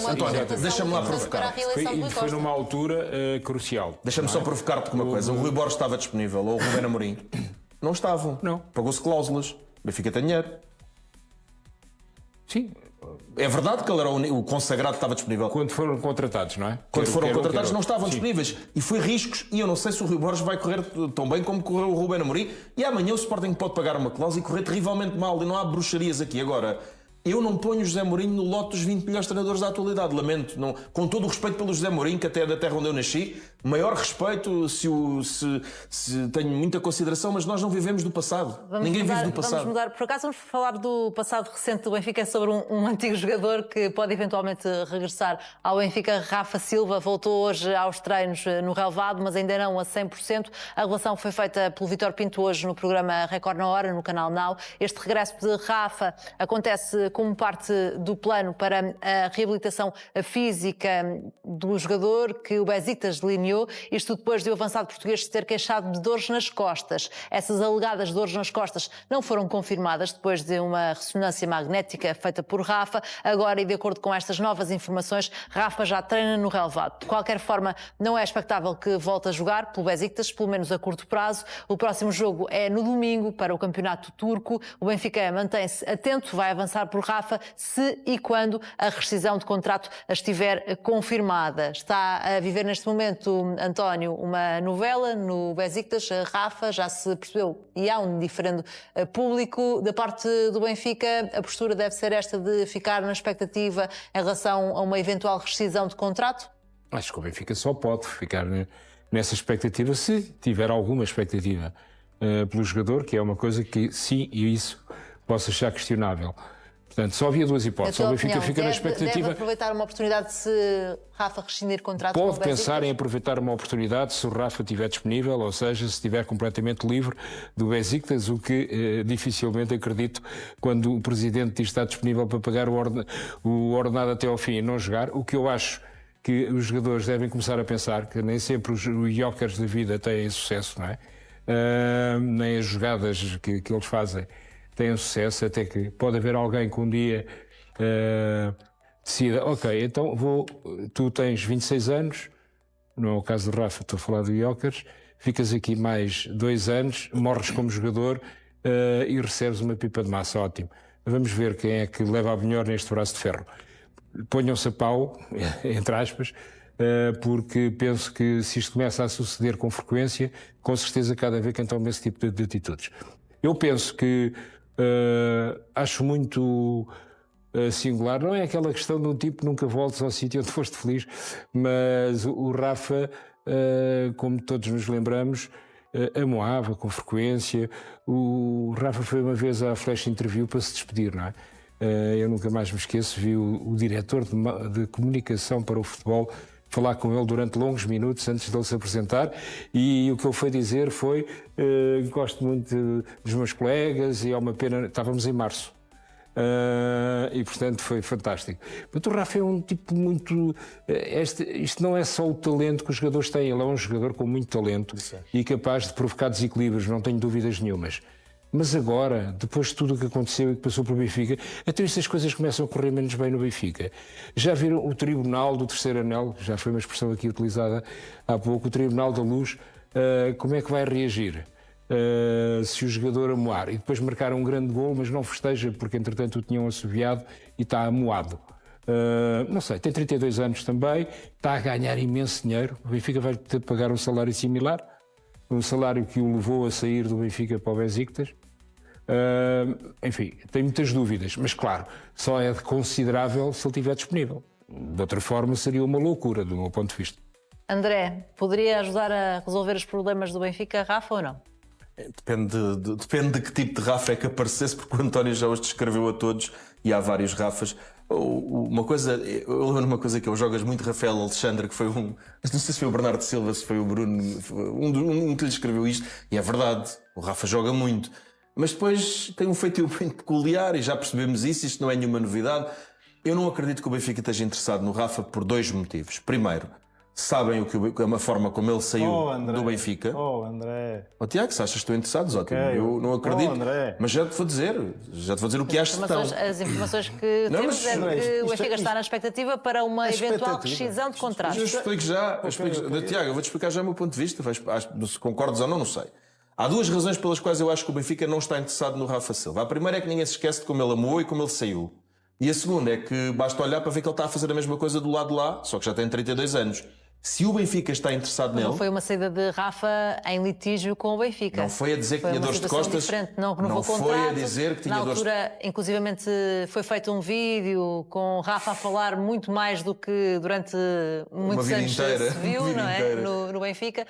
António, deixa-me lá provocar. Foi numa altura crucial. Deixa-me só provocar-te com uma coisa. O Rui Borges estava disponível, ou o Ruben Amorim. Não estavam. Não. Pagou-se cláusulas. O Benfica tem dinheiro. Sim. É verdade que ele era o consagrado que estava disponível. Quando foram contratados, não é? Quando foram contratados não estavam disponíveis. E foi riscos. E eu não sei se o Rui Borges vai correr tão bem como correu o Ruben Amorim. E amanhã o Sporting pode pagar uma cláusula e correr terrivelmente mal. E não há bruxarias aqui. Agora, Eu não ponho o José Mourinho no lote dos 20 melhores treinadores da atualidade, lamento. Não, com todo o respeito pelo José Mourinho, que até é da terra onde eu nasci, maior respeito, se tenho muita consideração, mas nós não vivemos do passado. Ninguém vive do passado. Vamos mudar. Por acaso vamos falar do passado recente do Benfica sobre um antigo jogador que pode eventualmente regressar ao Benfica. Rafa Silva voltou hoje aos treinos no relvado, mas ainda não a 100%. A revelação foi feita pelo Vítor Pinto hoje no programa Record na Hora, no canal Now. Este regresso de Rafa acontece como parte do plano para a reabilitação física do jogador que o Besiktas delineou, isto depois de o avançado português se ter queixado de dores nas costas. Essas alegadas dores nas costas não foram confirmadas depois de uma ressonância magnética feita por Rafa. Agora, e de acordo com estas novas informações, Rafa já treina no relvado. De qualquer forma, não é expectável que volte a jogar pelo Besiktas, pelo menos a curto prazo. O próximo jogo é no domingo para o campeonato turco. O Benfica mantém-se atento, vai avançar por Rafa se e quando a rescisão de contrato estiver confirmada. Está a viver neste momento, António, uma novela no Besiktas. Rafa, já se percebeu, e há um diferendo público da parte do Benfica. A postura deve ser esta de ficar na expectativa em relação a uma eventual rescisão de contrato? Acho que o Benfica só pode ficar nessa expectativa se tiver alguma expectativa pelo jogador, que é uma coisa que sim, e isso posso achar questionável. Portanto, só havia duas hipóteses. O Benfica fica na expectativa. Deve aproveitar uma oportunidade se Rafa rescindir contrato com o Pode Benfica? pensar em aproveitar uma oportunidade se o Rafa estiver disponível, ou seja, se estiver completamente livre do Besiktas, o que dificilmente acredito quando o Presidente diz que está disponível para pagar o ordenado até ao fim e não jogar. O que eu acho que os jogadores devem começar a pensar, que nem sempre os jokers da vida têm sucesso, não é? Nem as jogadas que eles fazem têm sucesso, até que pode haver alguém que um dia decida, ok, então tu tens 26 anos, não é o caso do Rafa, estou a falar do Jokers, ficas aqui mais 2 anos, morres como jogador e recebes uma pipa de massa, ótimo. Vamos ver quem é que leva a melhor neste braço de ferro. Ponham-se a pau, entre aspas, porque penso que se isto começa a suceder com frequência, com certeza cada vez quem toma esse tipo de atitudes. Eu penso que acho muito singular, não é aquela questão de um tipo nunca voltes ao sítio onde foste feliz, mas o Rafa, como todos nos lembramos, amoava com frequência. O Rafa foi uma vez à Flash Interview para se despedir, não é? Eu nunca mais me esqueço, vi o diretor de comunicação para o futebol falar com ele durante longos minutos antes de ele se apresentar, e o que ele foi dizer foi gosto muito dos meus colegas e é uma pena, estávamos em março, e portanto foi fantástico. Mas o Rafa é um tipo muito, isto não é só o talento que os jogadores têm, ele é um jogador com muito talento e capaz de provocar desequilíbrios, não tenho dúvidas nenhumas. Mas agora, depois de tudo o que aconteceu e que passou para o Benfica, até estas coisas começam a correr menos bem no Benfica. Já viram o Tribunal do Terceiro Anel, já foi uma expressão aqui utilizada há pouco, o Tribunal da Luz, como é que vai reagir? Se o jogador amoar e depois marcar um grande gol, mas não festeja porque entretanto o tinham assobiado e está amoado. Não sei, tem 32 anos também, está a ganhar imenso dinheiro, o Benfica vai ter de pagar um salário similar, um salário que o levou a sair do Benfica para o Besiktas. Enfim, tenho muitas dúvidas, mas claro, só é considerável se ele estiver disponível. De outra forma seria uma loucura do meu ponto de vista. André, poderia ajudar a resolver os problemas do Benfica, Rafa, ou não? Depende de que tipo de Rafa é que aparecesse, porque o António já os descreveu a todos e há vários Rafas. Uma coisa, eu lembro uma coisa que eu jogas muito Rafael Alexandre, que foi não sei se foi o Bernardo Silva, se foi o Bruno, um que lhe escreveu isto, e é verdade, o Rafa joga muito. Mas depois tem um feitio bem peculiar e já percebemos isso, isto não é nenhuma novidade. Eu não acredito que o Benfica esteja interessado no Rafa por 2 motivos. Primeiro, sabem a forma como ele saiu do Benfica. André. Tiago, se achas que estou interessado, ótimo. Eu não acredito. Mas já te vou dizer o que achas que estão. As informações que temos é que o Benfica está na expectativa para uma eventual rescisão de contrato. Eu explico já. Tiago, eu vou-te explicar já o meu ponto de vista. Se concordas ou não, não sei. Há 2 razões pelas quais eu acho que o Benfica não está interessado no Rafa Silva. A primeira é que ninguém se esquece de como ele amou e como ele saiu. E a segunda é que basta olhar para ver que ele está a fazer a mesma coisa do lado de lá, só que já tem 32 anos. Se o Benfica está interessado nele... Não foi uma saída de Rafa em litígio com o Benfica. Não foi a dizer que tinha dores de costas. Não renovou o contrato. Foi a dizer que tinha Na dores... altura, inclusivamente, foi feito um vídeo com Rafa a falar muito mais do que durante muitos anos inteira, se viu, não é? No Benfica,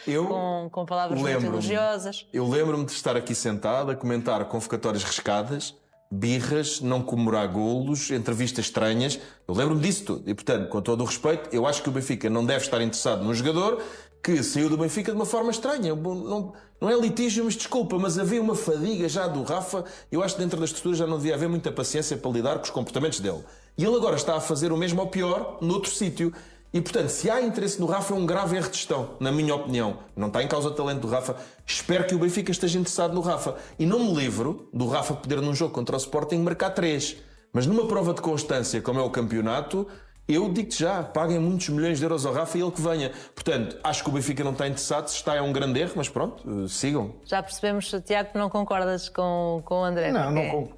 com palavras muito elogiosas. Eu lembro-me de estar aqui sentado a comentar convocatórias riscadas, birras, não comemorar golos, entrevistas estranhas. Eu lembro-me disso tudo. E, portanto, com todo o respeito, eu acho que o Benfica não deve estar interessado num jogador que saiu do Benfica de uma forma estranha. Não é litígio, mas desculpa, mas havia uma fadiga já do Rafa. Eu acho que dentro da estrutura já não devia haver muita paciência para lidar com os comportamentos dele. E ele agora está a fazer o mesmo ou pior noutro sítio. E, portanto, se há interesse no Rafa, é um grave erro de gestão, na minha opinião. Não está em causa o talento do Rafa. Espero que o Benfica esteja interessado no Rafa. E não me livro do Rafa poder, num jogo contra o Sporting, marcar 3. Mas numa prova de constância, como é o campeonato, eu digo-te já, paguem muitos milhões de euros ao Rafa e ele que venha. Portanto, acho que o Benfica não está interessado. Se está, é um grande erro, mas pronto, sigam. Já percebemos, Tiago, que não concordas com o André.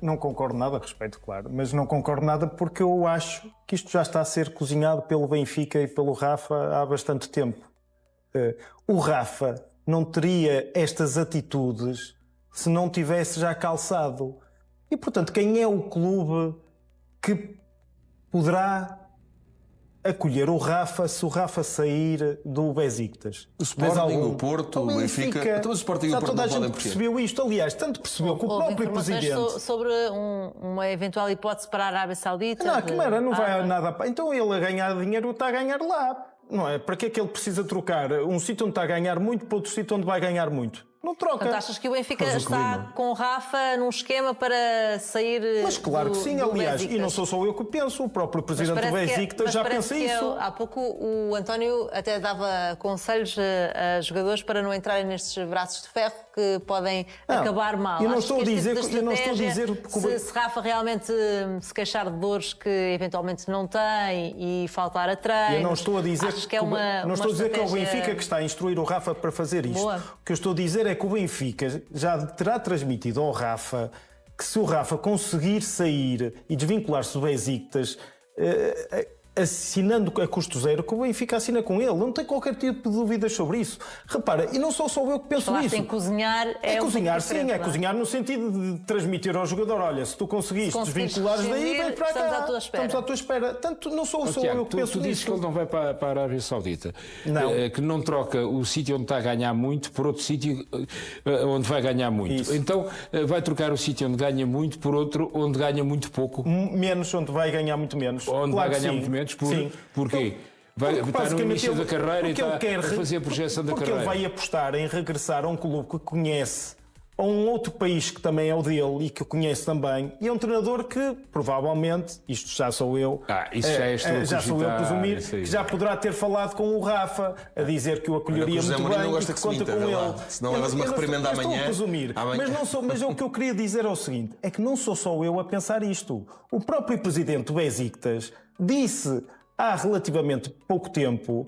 Não concordo nada a respeito, claro. Mas não concordo nada porque eu acho que isto já está a ser cozinhado pelo Benfica e pelo Rafa há bastante tempo. O Rafa não teria estas atitudes se não tivesse já calçado. E, portanto, quem é o clube que poderá acolher o Rafa se o Rafa sair do Besiktas? O Sporting, o Porto, o Benfica. Então o Sporting e o Porto não podem percebeu isto. Aliás, tanto percebeu que o próprio presidente... sobre uma eventual hipótese para a Arábia Saudita? Não vai nada... Então ele a ganhar dinheiro está a ganhar lá. Não é? Para que é que ele precisa trocar um sítio onde está a ganhar muito para outro sítio onde vai ganhar muito? Não troca. Portanto, achas que o Benfica está com o Rafa num esquema para sair? Mas claro que sim, aliás, e não sou só eu que penso, o próprio presidente do Besiktas já pensa isso. Há pouco o António até dava conselhos a jogadores para não entrarem nestes braços de ferro que podem acabar mal. Eu não estou a dizer que se Rafa realmente se queixar de dores que eventualmente não tem e faltar a treino. Eu não estou a dizer que é uma não estou a dizer que é o Benfica que está a instruir o Rafa para fazer isto. Boa. O que eu estou a dizer é que o Benfica já terá transmitido ao Rafa que se o Rafa conseguir sair e desvincular-se do Besiktas assinando a custo zero, que o Benfica assina com ele. Não tem qualquer tipo de dúvidas sobre isso. Repara, e não sou só eu que penso nisso. Em cozinhar cozinhar, sim, é cozinhar no sentido de transmitir ao jogador: olha, se tu conseguiste desvinculares daí, vem para cá. Estamos à tua espera. Tanto não sou só eu que penso nisso. Tu dizes que ele não vai para a Arábia Saudita. Não. Que não troca o sítio onde está a ganhar muito por outro sítio onde vai ganhar muito. Isso. Então vai trocar o sítio onde ganha muito por outro onde ganha muito pouco. Menos, onde vai ganhar muito menos. Onde vai ganhar muito menos. Porquê? Vai estar no início da carreira e está a fazer a projeção da carreira. Porque ele vai apostar em regressar a um clube que conhece, a um outro país que também é o dele e que o conhece também, e é um treinador que, provavelmente, isto já sou eu, já sou eu a presumir, que já poderá ter falado com o Rafa, a dizer que o acolheria muito bem e que conta com ele. Se não levas uma reprimenda amanhã... Estou a presumir, mas o que eu queria dizer é o seguinte, é que não sou só eu a pensar isto. O próprio presidente do Besiktas disse há relativamente pouco tempo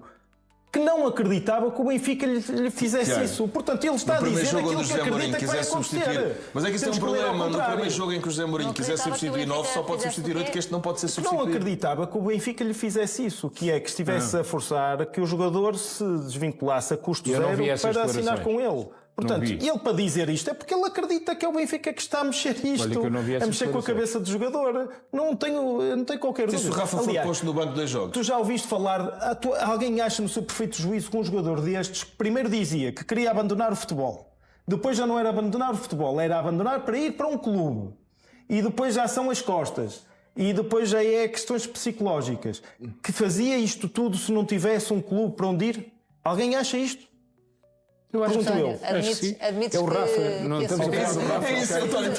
que não acreditava que o Benfica lhe fizesse isso. Portanto, ele está a dizer aquilo que acredita que vai acontecer. Mas é que isso é um problema. No primeiro jogo em que o José Mourinho quiser substituir 9, só pode substituir 8, que este não pode ser substituído. Não acreditava que o Benfica lhe fizesse isso, que é que estivesse a forçar que o jogador se desvinculasse a custo zero para assinar com ele. Portanto, ele para dizer isto é porque ele acredita que é o Benfica que está a mexer isto, a mexer com a cabeça do jogador. Não tenho qualquer dúvida. Se o Rafa for posto no banco dos jogos. Tu já ouviste falar, alguém acha no seu perfeito juízo que um jogador destes primeiro dizia que queria abandonar o futebol, depois já não era abandonar o futebol, era abandonar para ir para um clube, e depois já são as costas, e depois já é questões psicológicas, que fazia isto tudo se não tivesse um clube para onde ir? Alguém acha isto? Eu acho que admites é o Rafa. Que não estamos a falar do Rafa. É isso, António,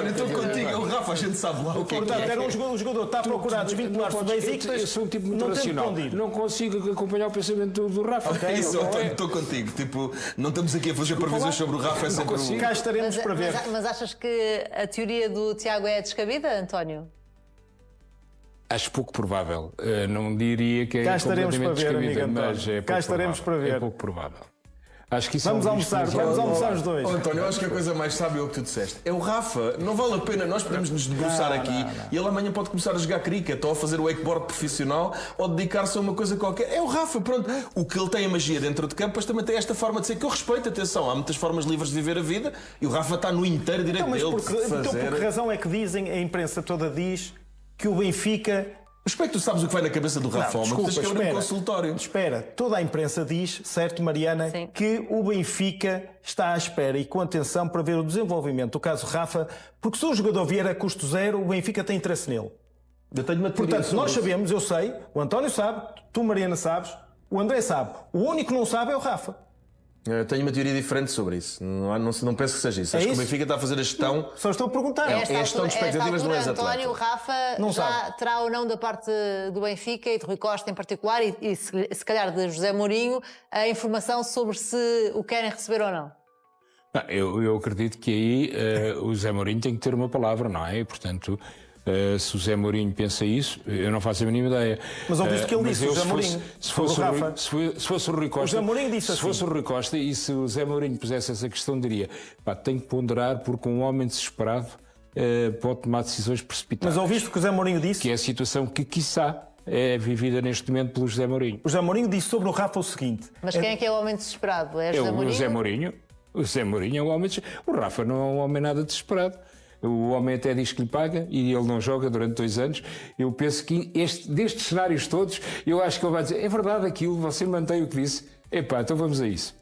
estou contigo. O Rafa, a gente sabe lá o que é. Portanto, era um jogador está a procurar desvincular-se do Besiktas. Eu sou um tipo muito racional. Não consigo acompanhar o pensamento do Rafa. É isso, António, estou contigo. Tipo, não estamos aqui a fazer previsões sobre o Rafa. É sempre cá estaremos para ver. Mas achas que a teoria do Tiago é descabida, António? Acho pouco provável. Não diria que é cá estaremos completamente para ver, descabida, amigo mas é pouco cá estaremos provável. para ver. É pouco provável. Acho que isso Vamos é um risco almoçar, demasiado vamos almoçar elevado. os dois. Oh, António, eu acho que a coisa mais sábia é o que tu disseste. É o Rafa. Não vale a pena. Nós podemos nos debruçar aqui e ele amanhã pode começar a jogar cricket ou a fazer wakeboard profissional ou dedicar-se a uma coisa qualquer. É o Rafa, pronto. O que ele tem a magia dentro de campo, mas também tem esta forma de ser que eu respeito. Atenção, há muitas formas livres de viver a vida e o Rafa está no inteiro direito Então, mas dele por de fazer. que razão é que dizem, a imprensa toda diz, que o Benfica... Mas como é que tu sabes o que vai na cabeça do Rafa? Mas tens que abrir um consultório. Espera, toda a imprensa diz, certo, Mariana, Sim. que o Benfica está à espera e com atenção para ver o desenvolvimento do caso Rafa, porque se o jogador vier a custo zero, o Benfica tem interesse nele. Eu tenho uma teoria Portanto, sobre nós isso. sabemos, eu sei, o António sabe, tu, Mariana, sabes, o André sabe. O único que não sabe é o Rafa. Eu tenho uma teoria diferente sobre isso. Não penso que seja isso. Acho que o isso? Benfica está a fazer a gestão. Só estou a perguntar. É a gestão de expectativas do ex-atleta. António, o Rafa Não já sabe. terá ou não da parte do Benfica e de Rui Costa em particular e se calhar de José Mourinho a informação sobre se o querem receber ou não? Não, eu acredito que aí o Zé Mourinho tem que ter uma palavra, não é? E, portanto, se o Zé Mourinho pensa isso, eu não faço a mínima ideia. Mas ouviste o que ele mas disse, eu, o Zé se fosse- Mourinho, se fosse sobre o o Rui- Rafa. se fosse o Rui Costa, O Zé Mourinho disse se assim. fosse o Rui Costa e se o Zé Mourinho pusesse essa questão, diria: pá, tem que ponderar porque um homem desesperado pode tomar decisões precipitadas. Mas ouviste o que o Zé Mourinho disse? Que é a situação que, quiçá, é vivida neste momento pelo José Mourinho. O Zé Mourinho disse sobre o Rafa o seguinte. Mas quem é que é o homem desesperado? É É José o Mourinho? José Mourinho. O José Mourinho é um homem. O Rafa não é um homem nada desesperado. O homem até diz que lhe paga e ele não joga durante 2 anos. Eu penso que destes cenários todos, eu acho que ele vai dizer: é verdade aquilo, você mantém o que disse. Epá, então vamos a isso.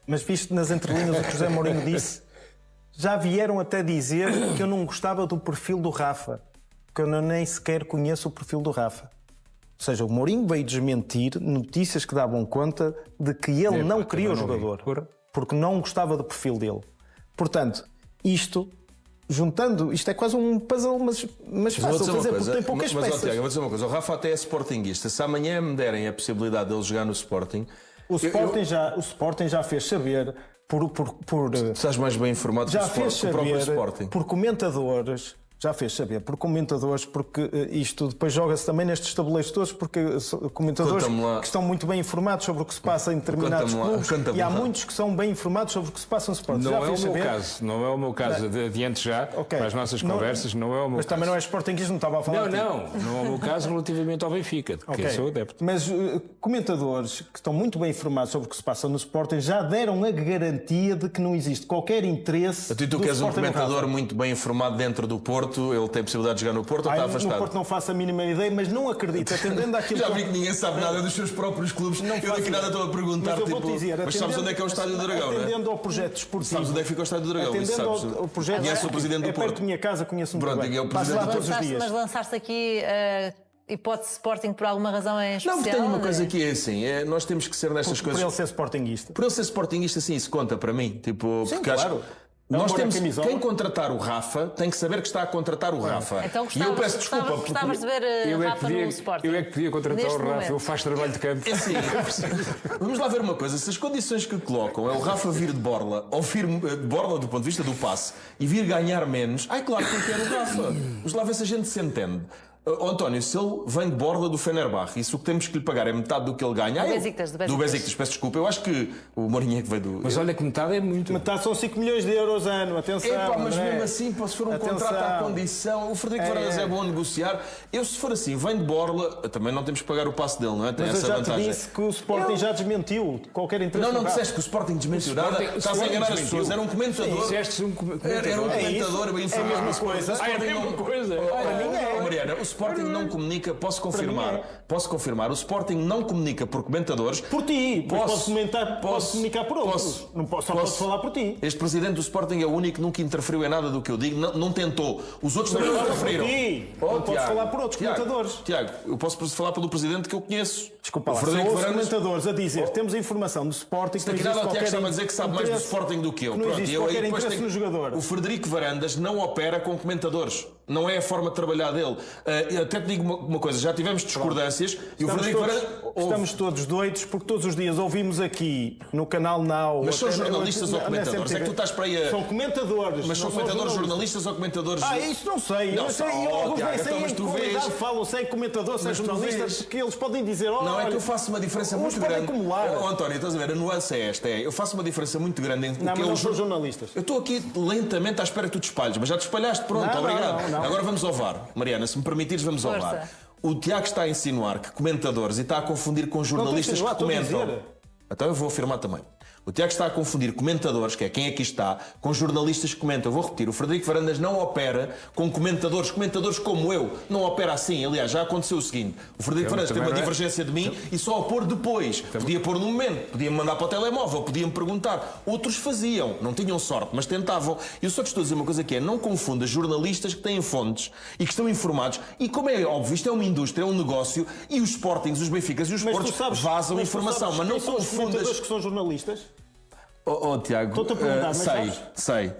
Mas viste nas entrelinhas o que o José Mourinho disse? Já vieram até dizer que eu não gostava do perfil do Rafa. Que eu nem sequer conheço o perfil do Rafa. Ou seja, o Mourinho veio desmentir notícias que davam conta de que ele não queria o jogador. Porque não gostava do perfil dele. Portanto, isto... Juntando, isto é quase um puzzle, mas fácil de fazer, porque tem poucas mas, peças. Tiago, eu vou dizer uma coisa. O Rafa até é sportinguista. Se amanhã me derem a possibilidade de ele jogar no Sporting... O Sporting já fez saber Estás mais bem informado já que o, fez que o próprio saber Sporting. por comentadores. Já fez saber por comentadores, porque isto depois joga-se também nestes tabuleiros todos, porque comentadores que estão muito bem informados sobre o que se passa em determinados clubes e há muitos que são bem informados sobre o que se passa no Sporting. Não é o meu caso, não é o meu caso. Adiante já, para as nossas conversas, não é o meu mas caso. também não é Sportingismo, não estava a falar. Não é o meu caso relativamente ao Benfica, de quem sou adepto. Mas comentadores que estão muito bem informados sobre o que se passa no Sporting já deram a garantia de que não existe qualquer interesse. Tu que és um comentador muito bem informado dentro do Porto, ele tem possibilidade de jogar no Porto ou está afastado? No Porto não faço a mínima ideia, mas não acredito, atendendo àquilo Já vi que ninguém sabe nada dos seus próprios clubes. Eu daqui nada estou a perguntar, mas eu vou-te dizer, mas sabes onde é que é o Estádio do Dragão, não é? Atendendo ao projeto esportivo. Sabes onde é que fica o Estádio do Dragão? Atendendo ao projeto Conhece o presidente do é perto Porto? da minha casa, conheço muito Pronto, bem. é o Passo presidente lá do todos os dias. Mas lançaste aqui hipótese Sporting por alguma razão em especial? Não, porque tem uma coisa que é assim, nós temos que ser nestas Por coisas... ele ser sportinguista. Por ele ser sportinguista, sim, isso conta para mim. Tipo, Sim, porque claro. acho... Nós Amor à temos camisola. quem contratar o Rafa tem que saber que está a contratar o Rafa. Então e eu peço desculpa gostavas de ver Rafa no Sporting? Eu é que podia contratar Neste o Rafa, momento. ele faz trabalho de campo. É assim, vamos lá ver uma coisa. Se as condições que colocam é o Rafa vir de borla, ou vir de borla do ponto de vista do passe, e vir ganhar menos, claro que eu quero o Rafa. Vamos lá ver se a gente se entende. António, se ele vem de borla do Fenerbahçe e se o que temos que lhe pagar é metade do que ele ganha... Do Besiktas. Do Besiktas, peço desculpa. Eu acho que o Mourinho é que veio do... Mas olha que metade é muito. Metade são 5 milhões de euros ano, atenção. Mas André. mesmo assim, se for um contrato à condição, o Frederico Varandas é bom a negociar. Se for assim, vem de borla, também não temos que pagar o passe dele, não é? Tem Mas essa eu já vantagem. te disse que o Sporting já desmentiu qualquer interesse. Não no Rafa. disseste que o Sporting desmentiu nada. Estás a enganar as pessoas. Era um comentador. Disseste um comentador. Era um comentador bem informado. É a mesma coisa. É a mesma coisa. Mariana, o Sporting não comunica, posso confirmar, o Sporting não comunica por comentadores. Por ti, posso comunicar por outros. Só posso falar por ti. Este presidente do Sporting é o único que nunca interferiu em nada do que eu digo, não tentou. Os outros também não interferiram. Não posso falar por outros comentadores. Tiago, eu posso falar pelo presidente que eu conheço. Desculpa lá, o se Frederico houve Varandas. comentadores a dizer temos informação do Sporting que não Daqui existe nada o Tiago qualquer está a dizer que sabe mais do interesse, Sporting do que eu. que não existe eu qualquer depois interesse no jogador. O Frederico Varandas não opera com comentadores. Não é a forma de trabalhar dele. Eu até te digo uma coisa, já tivemos discordâncias e o Frederico Varandas... Estamos todos doidos porque todos os dias ouvimos aqui no canal Now... Mas são jornalistas ou comentadores? É que tu estás para aí a... São comentadores. Mas são comentadores jornalistas ou comentadores... Isso não sei. Não, alguns nem Tiago, sei mas em tu qualidade vês... falam sem comentador, sem jornalista, porque eles podem dizer... Não, é que eu faço uma diferença muito grande. Acumular. António, estás a ver? A nuance é esta. Eu faço uma diferença muito grande entre... Não, mas não são jornalistas. Eu estou aqui lentamente à espera que tu te espalhes, mas já te espalhaste, pronto, obrigado. Não. Agora vamos ao VAR. Mariana, se me permitires, vamos ao VAR. O Tiago está a insinuar que comentadores e está a confundir com jornalistas que comentam. Então eu vou afirmar também. O Tiago está a confundir comentadores, que é quem aqui está, com jornalistas que comentam. Eu vou repetir, o Frederico Varandas não opera com comentadores como eu. Não opera assim. Aliás, já aconteceu o seguinte. O Frederico Varandas teve uma divergência de mim e só a pôr depois. Podia pôr no momento, podia-me mandar para o telemóvel, podia-me perguntar. Outros faziam, não tinham sorte, mas tentavam. E eu só te estou a dizer uma coisa que é, não confunda jornalistas que têm fontes e que estão informados. E como é óbvio, isto é uma indústria, é um negócio, e os Sportings, os Benficas e os Sports vazam informação. Mas não confundas... que são jornalistas? Tiago, estou-te a perguntar, mas sei.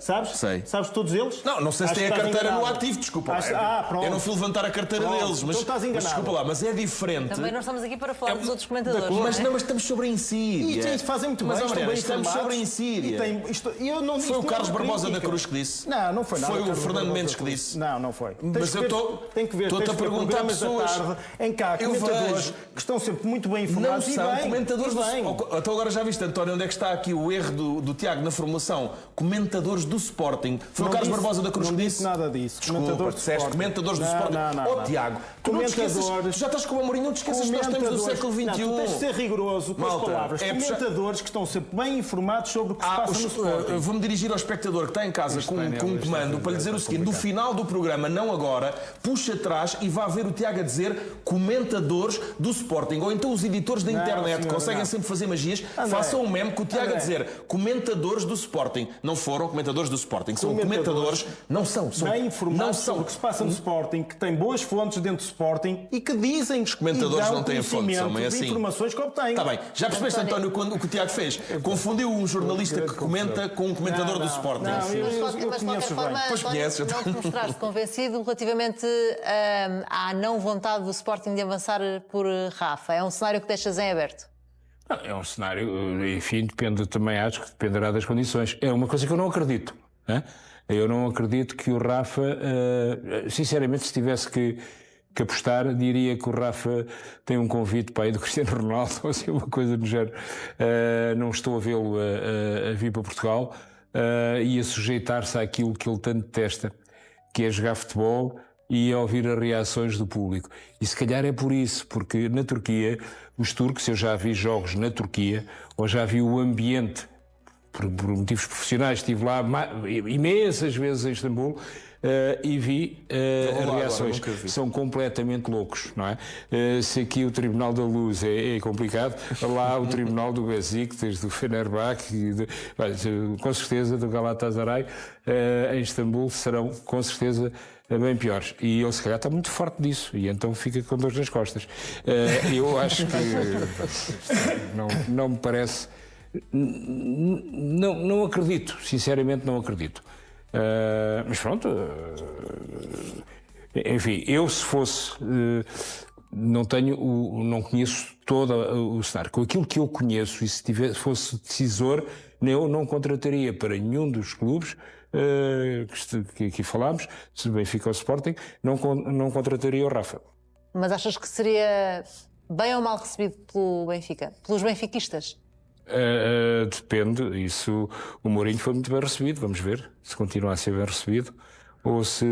Sabes? Sei. Sabes todos eles? Não sei se tem a carteira no ativo, desculpa. Pronto. Eu não fui levantar a carteira deles, mas estás enganado. Desculpa lá, mas é diferente. Também não estamos aqui para falar dos outros comentadores. Mas estamos sobre a insídia. E fazem muito bem, estão bem estamos sobre a insídia. Foi o Carlos Barbosa da Cruz que disse. Não foi nada. Foi o Fernando Mendes que disse. Não foi. Mas eu estou-te a perguntar a pessoas. Em cá, comentadores que estão sempre muito bem informados. Não são comentadores. Até agora já viste, António, onde é que está aqui o erro do Tiago na formulação? Comentadores do Sporting. Foi o Carlos Barbosa da Cruz que disse. Não disse nada disso. Desculpa, disseste comentadores do Sporting. Tiago, tu não te esqueças, tu já estás com o Amorim, não te esqueças que nós estamos no século XXI. Tu tens de ser rigoroso com as palavras. Comentadores que estão sempre bem informados sobre o que se passa no Sporting. Vou-me dirigir ao espectador que está em casa com um comando para lhe dizer o seguinte: no final do programa, não agora, puxa atrás e vá ver o Tiago a dizer comentadores do Sporting. Ou então os editores da internet conseguem sempre fazer magias. Façam um meme com o Tiago a dizer comentadores do Sporting. Não foram comentadores do Sporting, são comentadores. Não são. Bem informados sobre o que se passa no Sporting, que têm boas fontes dentro do Sporting e que dizem os comentadores não têm fontes, são meio assim. Informações que obtêm. Está bem, já percebeste, António, o que o Tiago fez? Confundiu um jornalista que comenta com um comentador do Sporting. Mas de qualquer forma, não te mostraste convencido relativamente à não vontade do Sporting de avançar por Rafa. É um cenário que deixas em aberto? É um cenário, enfim, acho que dependerá das condições. É uma coisa que eu não acredito. Eu não acredito que o Rafa, sinceramente, se tivesse que apostar, diria que o Rafa tem um convite para ir do Cristiano Ronaldo, ou assim, uma coisa do género. Não estou a vê-lo a vir para Portugal e a sujeitar-se àquilo que ele tanto detesta, que é jogar futebol e a ouvir as reações do público. E se calhar é por isso, porque na Turquia, os turcos, eu já vi jogos na Turquia, ou já vi o ambiente, por motivos profissionais, estive lá imensas vezes em Istambul, e vi as reações. São completamente loucos, não é? Se aqui o Tribunal da Luz é complicado, lá o Tribunal do Besiktas, do Fenerbahçe, com certeza do Galatasaray, em Istambul serão com certeza bem piores. E ele se calhar está muito forte disso e então fica com dores nas costas. Eu acho que não me parece... Não acredito, sinceramente não acredito. Mas pronto, enfim, eu se fosse, não conheço todo o cenário. Com aquilo que eu conheço, e se fosse decisor, eu não contrataria para nenhum dos clubes que aqui falámos, se Benfica ou Sporting, não contrataria o Rafa. Mas achas que seria bem ou mal recebido pelo Benfica, pelos benfiquistas? Depende, isso o Mourinho foi muito bem recebido, vamos ver se continua a ser bem recebido ou se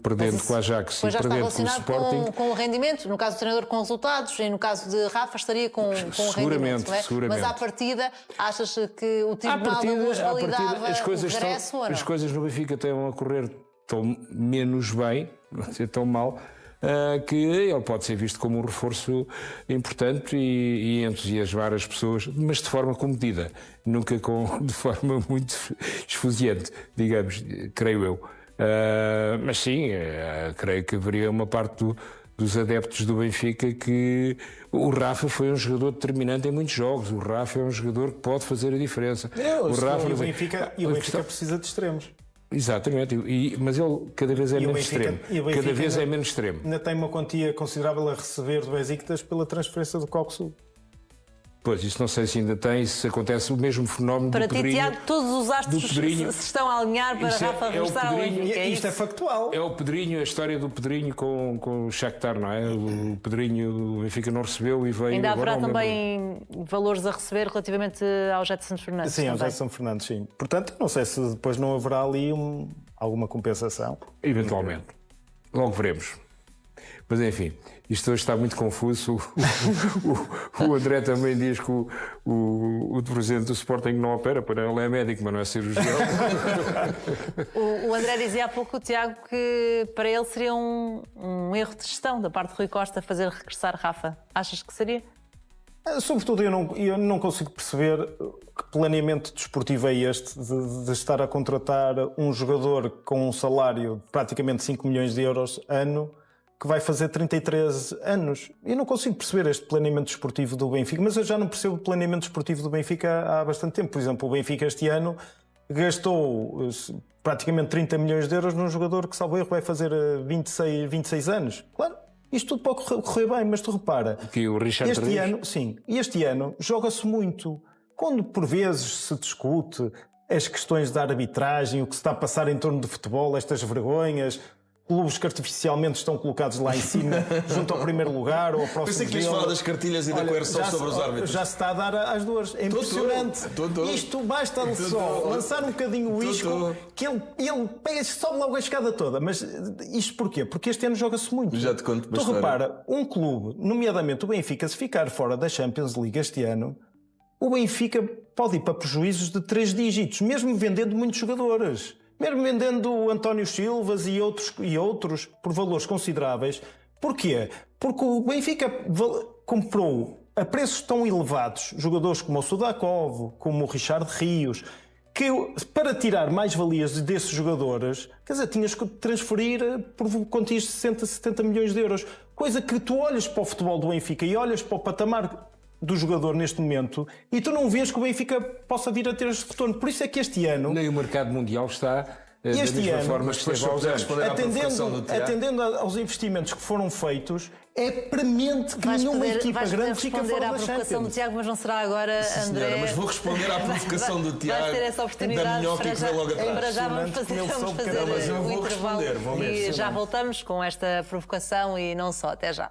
perdendo com a Ajax e perdendo com o Sporting. Com o rendimento, no caso do treinador com resultados e no caso de Rafa estaria com o rendimento, não é? Seguramente. Mas à partida achas que o Tribunal da Luz validava o regresso ou não? As coisas no Benfica estão a correr tão menos bem, não ser tão mal, que ele pode ser visto como um reforço importante e entusiasmar as pessoas, mas de forma comedida, nunca de forma muito esfuziante, digamos, creio eu. Mas sim, creio que haveria uma parte dos adeptos do Benfica que o Rafa foi um jogador determinante em muitos jogos. O Rafa é um jogador que pode fazer a diferença. O Benfica precisa de extremos. Exatamente, mas ele cada vez é E o menos Benfica- extremo. e o Benfica Cada vez ainda- é menos extremo. Ainda tem uma quantia considerável a receber do Besiktas pela transferência do Coxu. Pois, isso não sei se ainda tem, se acontece o mesmo fenómeno Para do ti, Pedrinho. Tiago, todos os astros do Pedrinho. se estão a alinhar para Isso Rafa é o regressar ao Pedrinho. Benfica. Isto é isso? factual. É o Pedrinho, a história do Pedrinho com o Shakhtar, não é? O Pedrinho do Benfica não recebeu e veio Ainda agora haverá ao também valores a receber relativamente ao Jetson Fernandes. Sim, ao também. Jetson Fernandes, sim. Portanto, não sei se depois não haverá ali alguma compensação. Eventualmente. Logo veremos. Mas enfim, isto hoje está muito confuso. O André também diz que o presidente do Sporting não opera, para ele é médico, mas não é cirurgião. O André dizia há pouco, o Tiago, que para ele seria um erro de gestão da parte de Rui Costa fazer regressar Rafa. Achas que seria? Sobretudo, eu não consigo perceber que planeamento desportivo é este de estar a contratar um jogador com um salário de praticamente 5 milhões de euros ano que vai fazer 33 anos. Eu não consigo perceber este planeamento desportivo do Benfica, mas eu já não percebo o planeamento desportivo do Benfica há bastante tempo. Por exemplo, o Benfica este ano gastou praticamente 30 milhões de euros num jogador que, salvo erro, vai fazer 26 anos. Claro, isto tudo pode correr bem, mas tu repara, Que o Richard este Reis. ano, sim, este ano joga-se muito. Quando por vezes se discute as questões da arbitragem, o que se está a passar em torno do futebol, estas vergonhas, clubes que artificialmente estão colocados lá em cima, junto ao primeiro lugar ou ao próximo. Pensei que ias dele. falar das cartilhas e da coerção sobre os árbitros. Já se está a dar às duas. É impressionante. Tô. Isto basta só lançar um bocadinho o isco que ele pega e sobe logo a escada toda. Mas isto porquê? Porque este ano joga-se muito. Já te conto uma Tu história. repara, um clube, nomeadamente o Benfica, se ficar fora da Champions League este ano, o Benfica pode ir para prejuízos de 3 dígitos, mesmo vendendo muitos jogadores. Mesmo vendendo o António Silvas e outros por valores consideráveis. Porquê? Porque o Benfica comprou a preços tão elevados jogadores como o Sudakov, como o Richard Rios, que para tirar mais valias desses jogadores, quer dizer, tinhas que transferir por quantias de 60, 70 milhões de euros. Coisa que tu olhas para o futebol do Benfica e olhas para o patamar do jogador neste momento e tu não vês que o Benfica possa vir a ter este retorno. Por isso é que este ano... Nem o mercado mundial está da Este mesma ano, forma que esteve há uns anos. atendendo aos investimentos que foram feitos, é premente que nenhuma equipa grande fica responder fora à da provocação do Champions. Tiago, mas não será agora, Sim, André. senhora, mas vou responder à provocação do Tiago. Vais ter essa Da oportunidade. minhoca Para que veio logo atrás. para já vamos fazer, Como ele vamos soube que fazer era, mas eu o vou intervalo responder, vou ver. e já voltamos com esta provocação e não só. Até já.